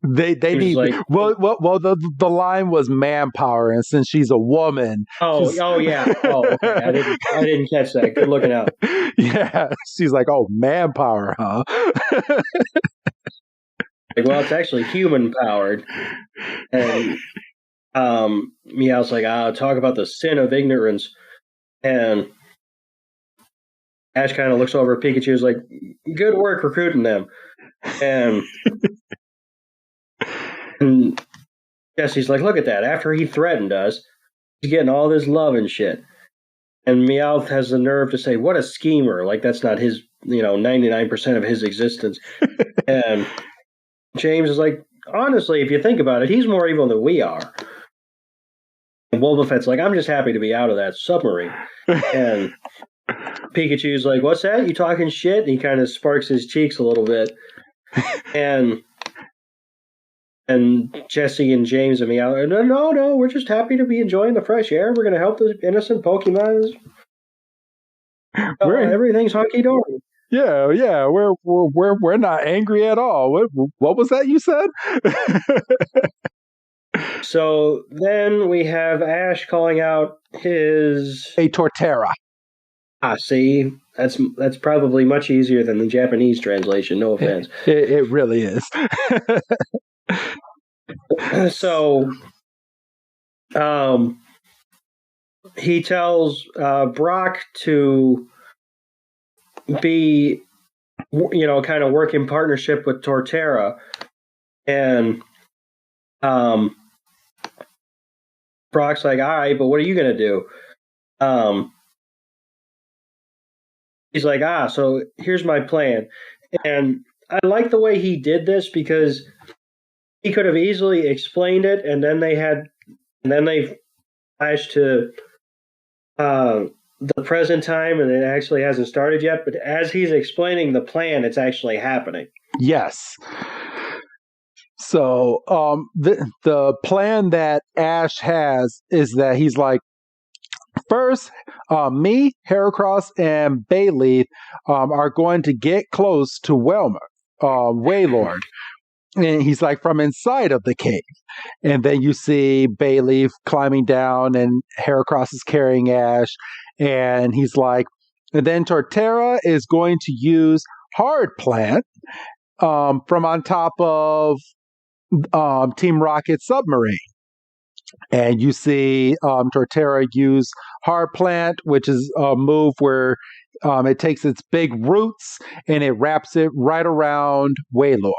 they need like, well the line was manpower, and since she's a woman, yeah, okay, I didn't catch that. Good looking out. Yeah, she's like, oh, manpower, huh? Like, well, it's actually human powered. And Meow's like, talk about the sin of ignorance. And Ash kind of looks over at Pikachu, is like, good work recruiting them. And Jesse's like, look at that. After he threatened us, he's getting all this love and shit. And Meowth has the nerve to say, what a schemer. Like, that's not his, 99% of his existence. And James is like, honestly, if you think about it, he's more evil than we are. And Wobbuffet's like, I'm just happy to be out of that submarine. And Pikachu's like, what's that? You talking shit? And he kind of sparks his cheeks a little bit. And Jesse and James and Meow, no, we're just happy to be enjoying the fresh air. We're going to help the innocent Pokemon. Everything's hunky-dory. Yeah, we're not angry at all. What was that you said? So then we have Ash calling out his a Torterra. See, that's probably much easier than the Japanese translation. No offense. It really is. So, he tells Brock to be, kind of work in partnership with Torterra, and Brock's like, all right, but what are you gonna do? He's like, so here's my plan, and I like the way he did this because he could have easily explained it, and then they flashed to the present time, and it actually hasn't started yet. But as he's explaining the plan, it's actually happening. Yes. So the plan that Ash has is that he's like, first, me, Heracross, and Bayleaf are going to get close to Wailord. And he's like, from inside of the cave. And then you see Bayleaf climbing down, and Heracross is carrying Ash. And he's like, and then Torterra is going to use Hard Plant from on top of Team Rocket's submarine. And you see Torterra use Hard Plant, which is a move where it takes its big roots and it wraps it right around Wailord.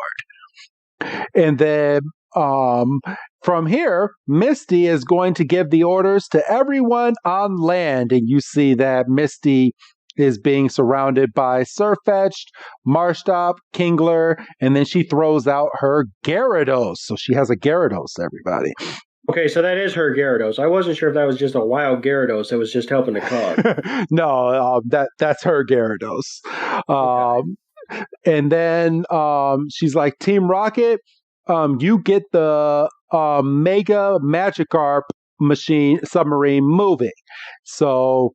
And then from here, Misty is going to give the orders to everyone on land. And you see that Misty is being surrounded by Sirfetch'd, Marshtomp, Kingler, and then she throws out her Gyarados. So she has a Gyarados, everybody. Okay, so that is her Gyarados. I wasn't sure if that was just a wild Gyarados that was just helping the cause. No, that's her Gyarados. Okay. And then she's like, Team Rocket, you get the Mega Magikarp submarine moving. So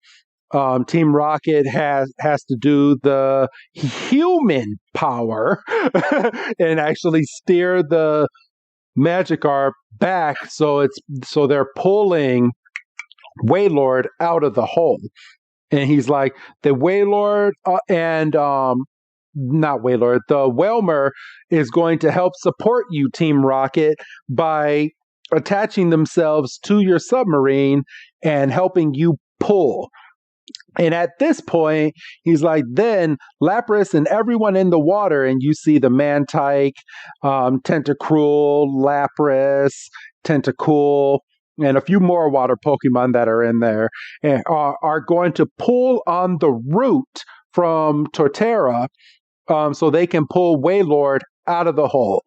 Team Rocket has to do the human power and actually steer the Magikarp back, so they're pulling Wailord out of the hole. And he's like, the Wailord not Wailord, the Wailmer is going to help support you, Team Rocket, by attaching themselves to your submarine and helping you pull. And at this point, he's like, then Lapras and everyone in the water, and you see the Mantike, Tentacruel, Lapras, Tentacool, and a few more water Pokemon that are in there, and are going to pull on the root from Torterra so they can pull Wailord out of the hole.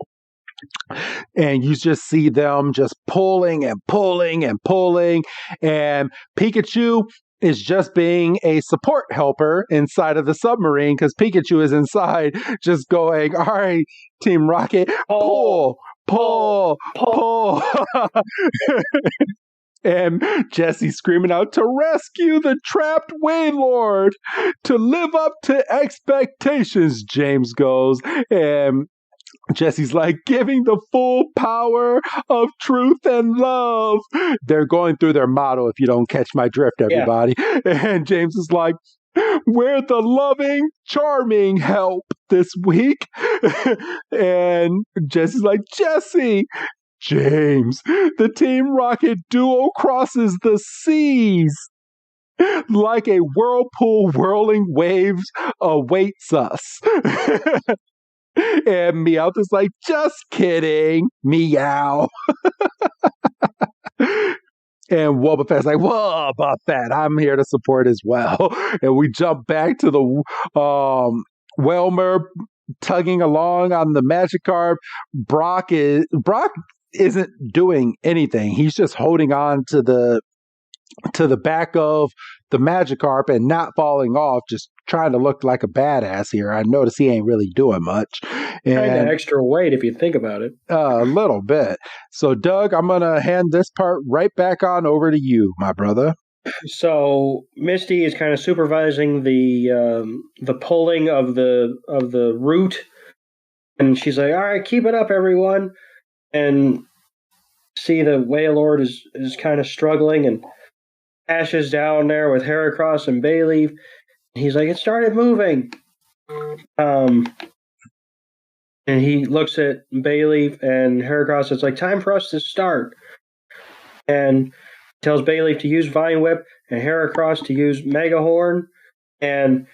And you just see them just pulling and pulling and pulling. And Pikachu is just being a support helper inside of the submarine because Pikachu is inside just going, all right, Team Rocket, pull, pull, pull. And Jesse screaming out to rescue the trapped Waylord, to live up to expectations, James goes. And Jesse's like, giving the full power of truth and love. They're going through their motto, if you don't catch my drift, everybody. Yeah. And James is like, we're the loving, charming help this week. And Jesse's like, Jesse, James, the Team Rocket duo crosses the seas. Like a whirlpool whirling waves awaits us. And Meowth is like, just kidding, meow. And Wobbuffet's like, Wobbuffet, I'm here to support as well. And we jump back to the Whelmer tugging along on the Magikarp. Brock isn't doing anything. He's just holding on to the back of the Magikarp and not falling off, just trying to look like a badass here. I notice he ain't really doing much. And kind of extra weight if you think about it. A little bit. So, Doug, I'm going to hand this part right back on over to you, my brother. So Misty is kind of supervising the pulling of the root, and she's like, all right, keep it up, everyone. And see the Wailord is kind of struggling, and Ash is down there with Heracross and Bayleaf. He's like, it started moving. And he looks at Bayleaf and Heracross. It's like, time for us to start. And tells Bayleaf to use Vine Whip and Heracross to use Megahorn. And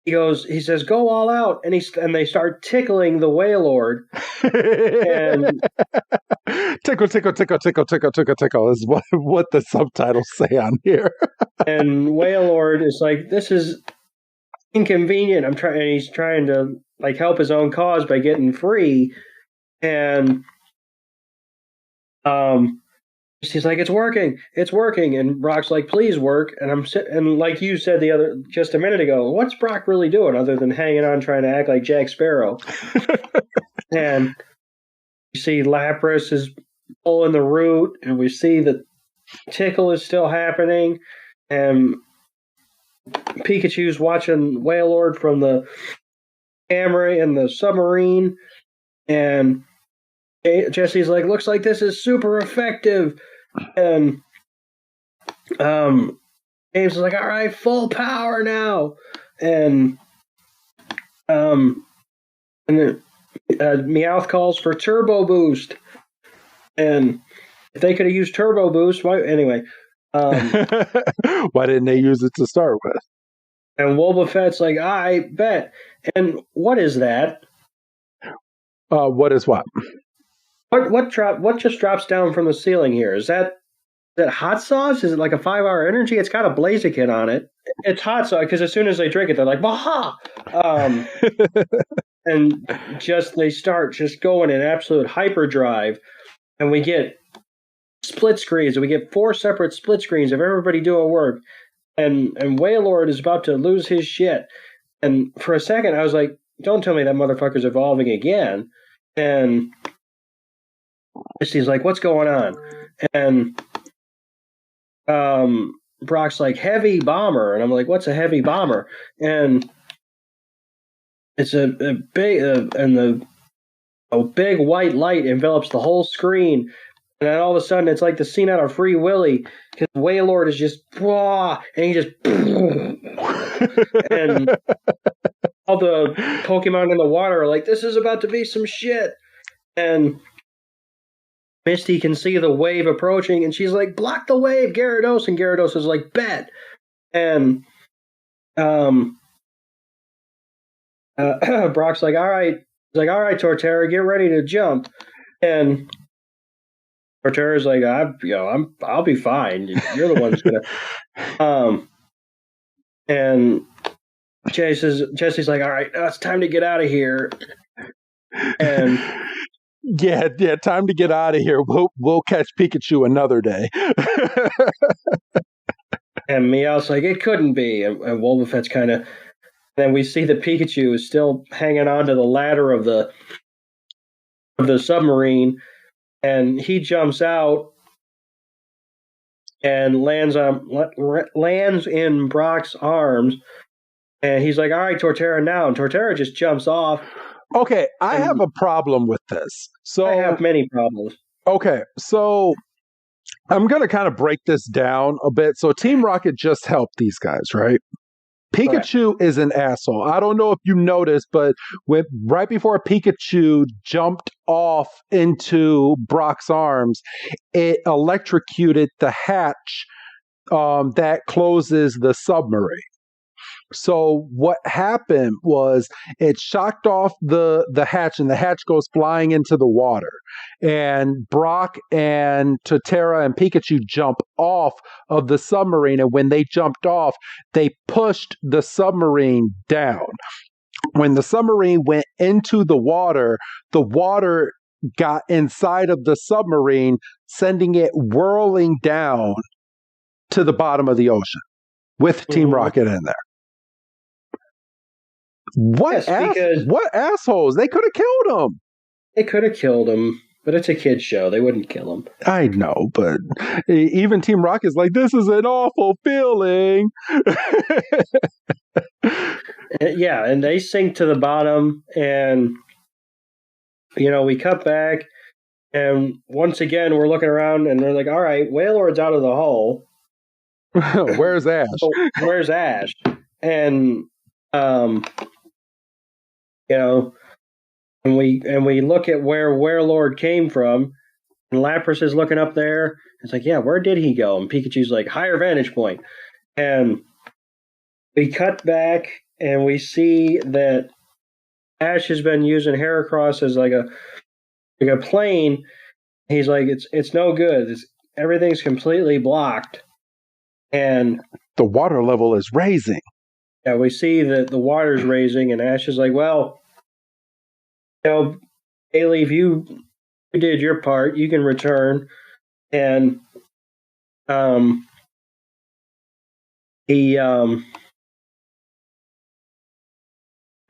he says, go all out. And they start tickling the Wailord. And tickle, tickle, tickle, tickle, tickle, tickle, tickle is what the subtitles say on here. And Wailord is like, this is inconvenient. And he's trying to like help his own cause by getting free. And he's like, it's working. And Brock's like, please work. And and like you said just a minute ago, what's Brock really doing other than hanging on trying to act like Jack Sparrow? And you see Lapras is pulling the root, and we see that tickle is still happening, and Pikachu's watching Wailord from the camera in the submarine, and Jesse's like, looks like this is super effective. And James is like, all right, full power now. And Meowth calls for Turbo Boost. And if they could have used Turbo Boost, anyway. Why didn't they use it to start with? And Wobbuffet's like, I bet. And what is that? What is what? What just drops down from the ceiling here? Is that hot sauce? Is it like a 5-hour energy? It's got a Blaziken on it. It's hot sauce because as soon as they drink it, they're like, Baha! And they start just going in absolute hyperdrive, and we get split screens, and we get 4 separate split screens of everybody doing work, and Wailord is about to lose his shit. And for a second, I was like, don't tell me that motherfucker's evolving again. And Misty's like, what's going on? And Brock's like, heavy bomber. And I'm like, what's a heavy bomber? And it's a big, a big white light envelops the whole screen. And then all of a sudden, it's like the scene out of Free Willy, because Wailord is just, and he just, and all the Pokemon in the water are like, this is about to be some shit. And Misty can see the wave approaching, and she's like, block the wave, Gyarados. And Gyarados is like, bet. And Brock's like, all right. He's like, all right, Torterra, get ready to jump. And Torterra's like, I'll be fine. You're the one who's gonna. And Jesse's like, all right, it's time to get out of here. And yeah, time to get out of here. We'll catch Pikachu another day. And Meowth's like, it couldn't be. And Wobbuffet's kind of. Then we see that Pikachu is still hanging onto the ladder of the submarine, and he jumps out and lands in Brock's arms. And he's like, all right, Torterra now. And Torterra just jumps off. Okay, I have a problem with this. So I have many problems. Okay, so I'm going to kind of break this down a bit. So Team Rocket just helped these guys, right? Pikachu is an asshole. I don't know if you noticed, but right before Pikachu jumped off into Brock's arms, it electrocuted the hatch that closes the submarine. So what happened was it shocked off the hatch, and the hatch goes flying into the water. And Brock and Torterra and Pikachu jump off of the submarine, and when they jumped off, they pushed the submarine down. When the submarine went into the water got inside of the submarine, sending it whirling down to the bottom of the ocean with Team Rocket in there. What assholes? They could have killed him. They could have killed him, but it's a kid's show. They wouldn't kill him. I know, but even Team Rocket's like, this is an awful feeling. Yeah, and they sink to the bottom, and, we cut back, and once again, we're looking around, and they're like, all right, Wailord's out of the hole. Where's Ash? Where's Ash? And, and we look at where Wailord came from, and Lapras is looking up there. It's like, yeah, where did he go? And Pikachu's like, higher vantage point. And we cut back, and we see that Ash has been using Heracross as like a plane. He's like, it's no good. Everything's completely blocked. And the water level is raising. Yeah, we see that the water's raising, and Ash is like, well, Haley, if you did your part, you can return. And and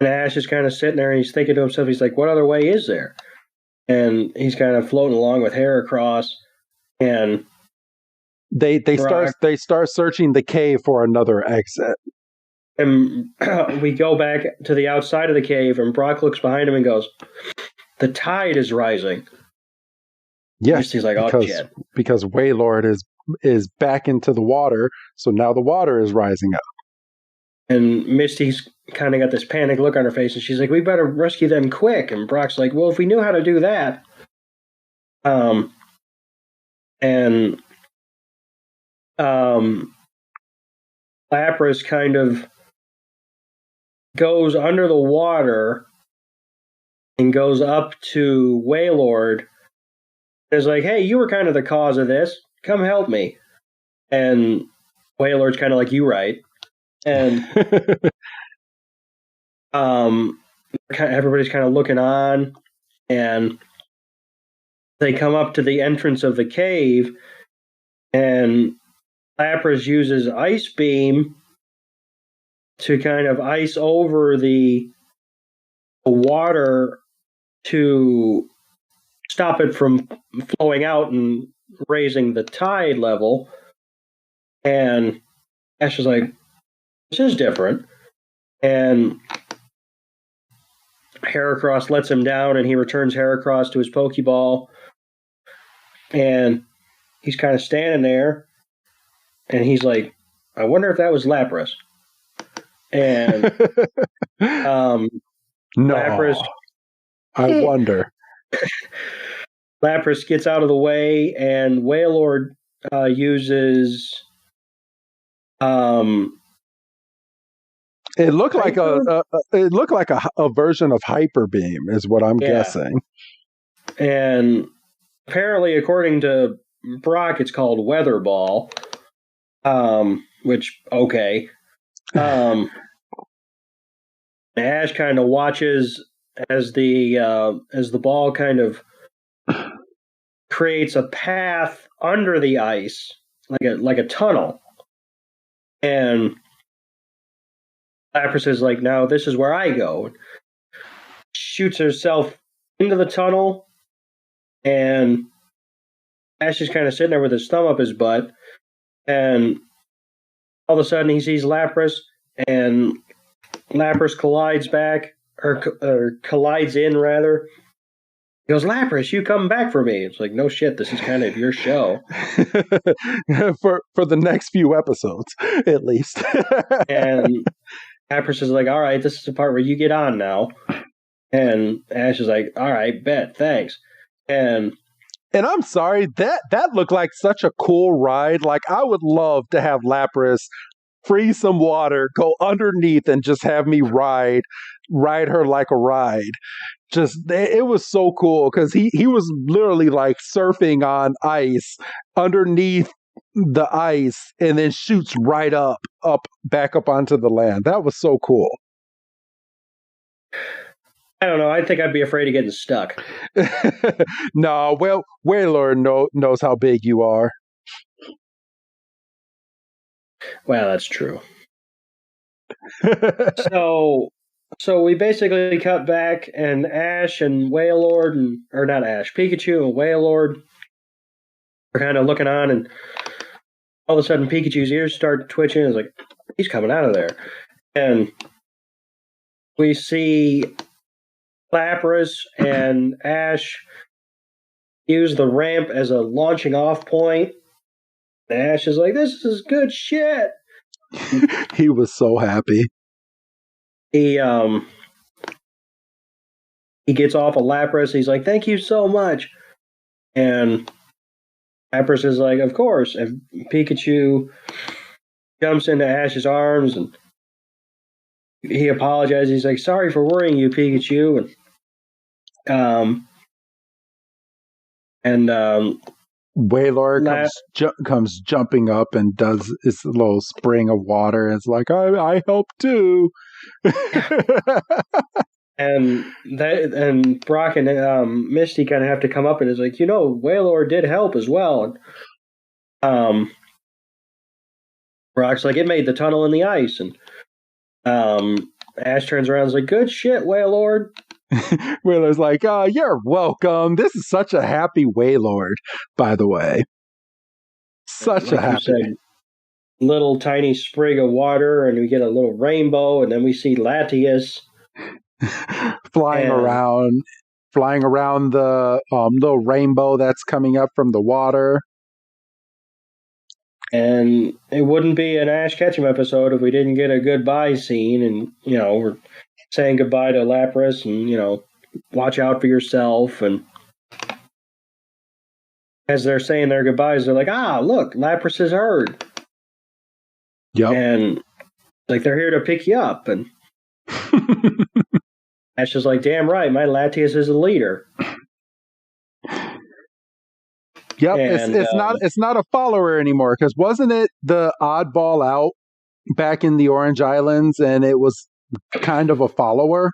Ash is kind of sitting there, and he's thinking to himself, he's like, what other way is there? And he's kind of floating along with Heracross, and they start searching the cave for another exit. And we go back to the outside of the cave, and Brock looks behind him and goes, the tide is rising. Yes, he's like, oh, shit. Because Wailord is back into the water, so now the water is rising up. And Misty's kind of got this panic look on her face, and she's like, we better rescue them quick. And Brock's like, well, if we knew how to do that. Lapras kind of goes under the water and goes up to Wailord. And is like, hey, you were kind of the cause of this. Come help me. And Wailord's kind of like, you right. And everybody's kind of looking on, and they come up to the entrance of the cave, and Lapras uses Ice Beam to kind of ice over the water to stop it from flowing out and raising the tide level. And Ash is like, this is different. And Heracross lets him down, and he returns Heracross to his Pokeball. And he's kind of standing there, and he's like, I wonder if that was Lapras. And no, Lapras, I wonder. Lapras gets out of the way, and Wailord uses it looked like a version of Hyper Beam is what I'm guessing. And apparently, according to Brock, it's called Weather Ball. Which, okay. Ash kind of watches as the ball kind of creates a path under the ice, like a tunnel. And Lapras is like, "Now this is where I go." Shoots herself into the tunnel, and Ash is kind of sitting there with his thumb up his butt, and all of a sudden he sees Lapras, and Lapras collides back, or collides in rather. He goes, "Lapras, you come back for me." It's like, no shit, this is kind of your show. for the next few episodes, at least. And Lapras is like, "All right, this is the part where you get on now." And Ash is like, "All right, bet, thanks." And I'm sorry, that looked like such a cool ride. Like, I would love to have Lapras freeze some water, go underneath, and just have me ride her like a ride. Just, it was so cool because he was literally like surfing on ice underneath the ice, and then shoots right back up onto the land. That was so cool. I don't know. I think I'd be afraid of getting stuck. No, well, Whaler knows how big you are. Well, that's true. So we basically cut back, and Ash and Wailord, or not Ash, Pikachu and Wailord are kind of looking on, and all of a sudden Pikachu's ears start twitching. It's like, he's coming out of there. And we see Lapras and Ash use the ramp as a launching off point. And Ash is like, "This is good shit." He was so happy. He gets off of Lapras. He's like, "Thank you so much." And Lapras is like, "Of course." And Pikachu jumps into Ash's arms, and he apologizes. He's like, "Sorry for worrying you, Pikachu." And Wailord comes jumping up and does his little spring of water. It's like, I help too. And Brock and Misty kind of have to come up, and is like, Wailord did help as well. And Brock's like, "It made the tunnel in the ice." And Ash turns around and is like, "Good shit, Wailord." Wailord's like, "Oh, you're welcome." This is such a happy Wailord, by the way. Such a happy. Said, little tiny sprig of water, and we get a little rainbow, and then we see Latias flying around the little rainbow that's coming up from the water. And it wouldn't be an Ash Ketchum episode if we didn't get a goodbye scene, and we're saying goodbye to Lapras, and watch out for yourself. And as they're saying their goodbyes, they're like, look, Lapras is heard. Yep. And like, they're here to pick you up. And Ash is like, "Damn right, my Latias is a leader." Yep, and, it's not a follower anymore, because wasn't it the oddball out back in the Orange Islands, and it was kind of a follower?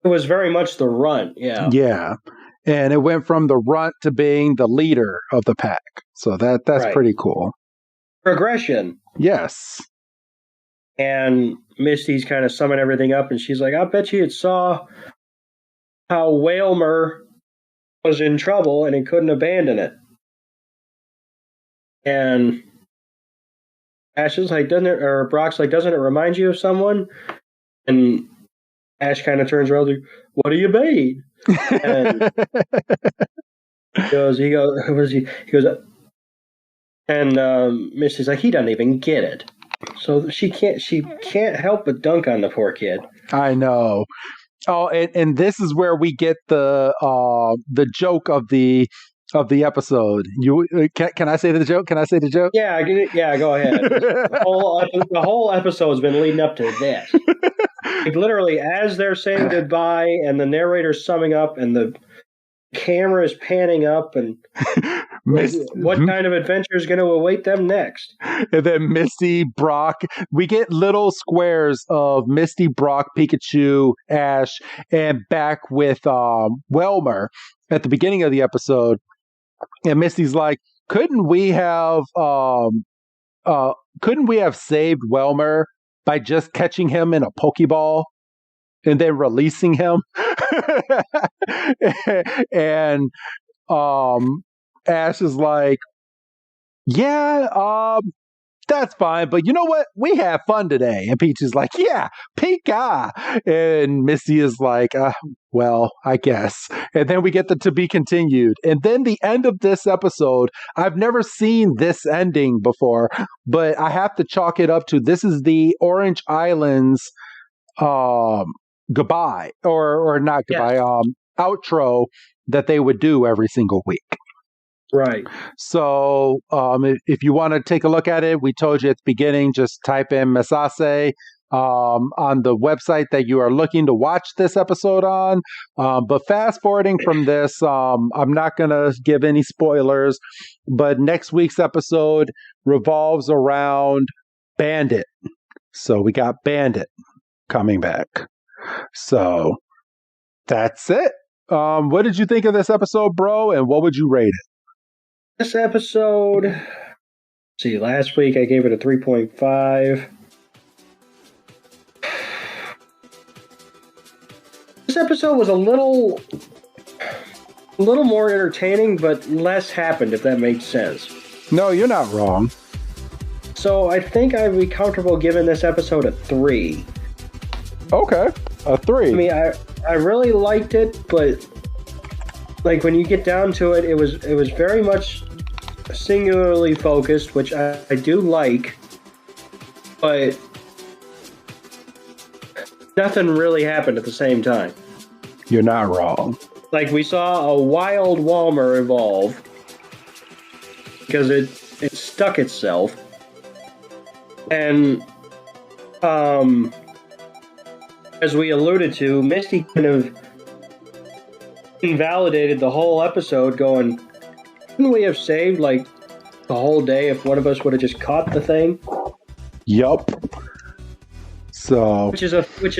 It was very much the runt, yeah. Yeah, and it went from the runt to being the leader of the pack. So that's right. Pretty cool. Progression. Yes. And Misty's kind of summing everything up, and she's like, "I bet you saw how Wailmer was in trouble and he couldn't abandon it." And Ash is like, Brock's like, "Doesn't it remind you of someone?" And Ash kind of turns around, like, "What do you mean?" And he goes, and Misty's like, "He doesn't even get it." So she can't help but dunk on the poor kid. I know. Oh, and this is where we get the joke of the episode. Can I say the joke? Can I say the joke? Yeah, go ahead. The whole episode's been leading up to this. Like, literally, as they're saying goodbye, and the narrator's summing up, and the camera is panning up, and what kind of adventure is going to await them next? And then Misty, Brock, we get little squares of Misty, Brock, Pikachu, Ash, and back with Wailmer at the beginning of the episode. And Misty's like, "Couldn't we have couldn't we have saved Welmer by just catching him in a Pokeball and then releasing him? And Ash is like, yeah, that's fine, but you know what? We have fun today. And Peach is like, yeah, Pika. And Misty is like, well, I guess. And then we get the to be continued. And then the end of this episode, I've never seen this ending before, but I have to chalk it up to this is the Orange Islands goodbye, or not goodbye, Yes. Outro that they would do every single week. Right. So if you want to take a look at it, we told you at the beginning, just type in Masase on the website that you are looking to watch this episode on. But fast forwarding from this, I'm not going to give any spoilers, but next week's episode revolves around Bandit. So we got Bandit coming back. So that's it. What did you think of this episode, bro? And what would you rate it? This episode, see, last week I gave it a 3.5. This episode was a little more entertaining, but less happened, if that makes sense. No, you're not wrong. So I think I'd be comfortable giving this episode a 3. Okay, a 3. I mean, I really liked it, but like when you get down to it, it was very much singularly focused, which I do like, but nothing really happened at the same time. You're not wrong. Like we saw a wild Walmer evolve because it stuck itself, and as we alluded to, Misty kind of invalidated the whole episode, going, couldn't we have saved like the whole day if one of us would have just caught the thing? Yup. So Which is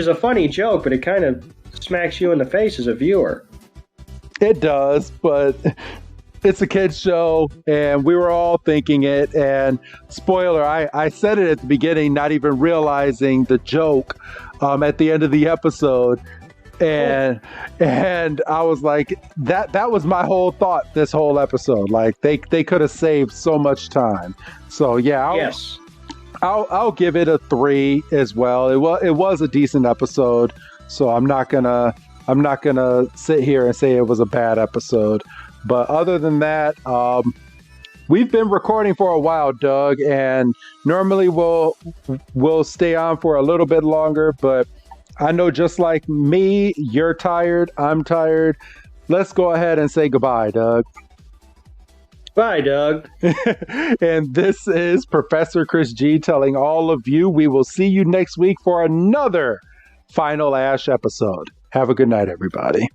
a funny joke, but it kind of smacks you in the face as a viewer. it does, but it's a kid's show, and we were all thinking it. And spoiler, I said it at the beginning, not even realizing the joke at the end of the episode. And I was like, that was my whole thought this whole episode. Like they could have saved so much time. So yeah, I'll give it a 3 as well. It was a decent episode, so I'm not gonna sit here and say it was a bad episode. But other than that, we've been recording for a while, Doug, and normally we'll stay on for a little bit longer, but I know just like me, you're tired, I'm tired. Let's go ahead and say goodbye, Doug. Bye, Doug. And this is Professor Chris G telling all of you we will see you next week for another Final Ash episode. Have a good night, everybody.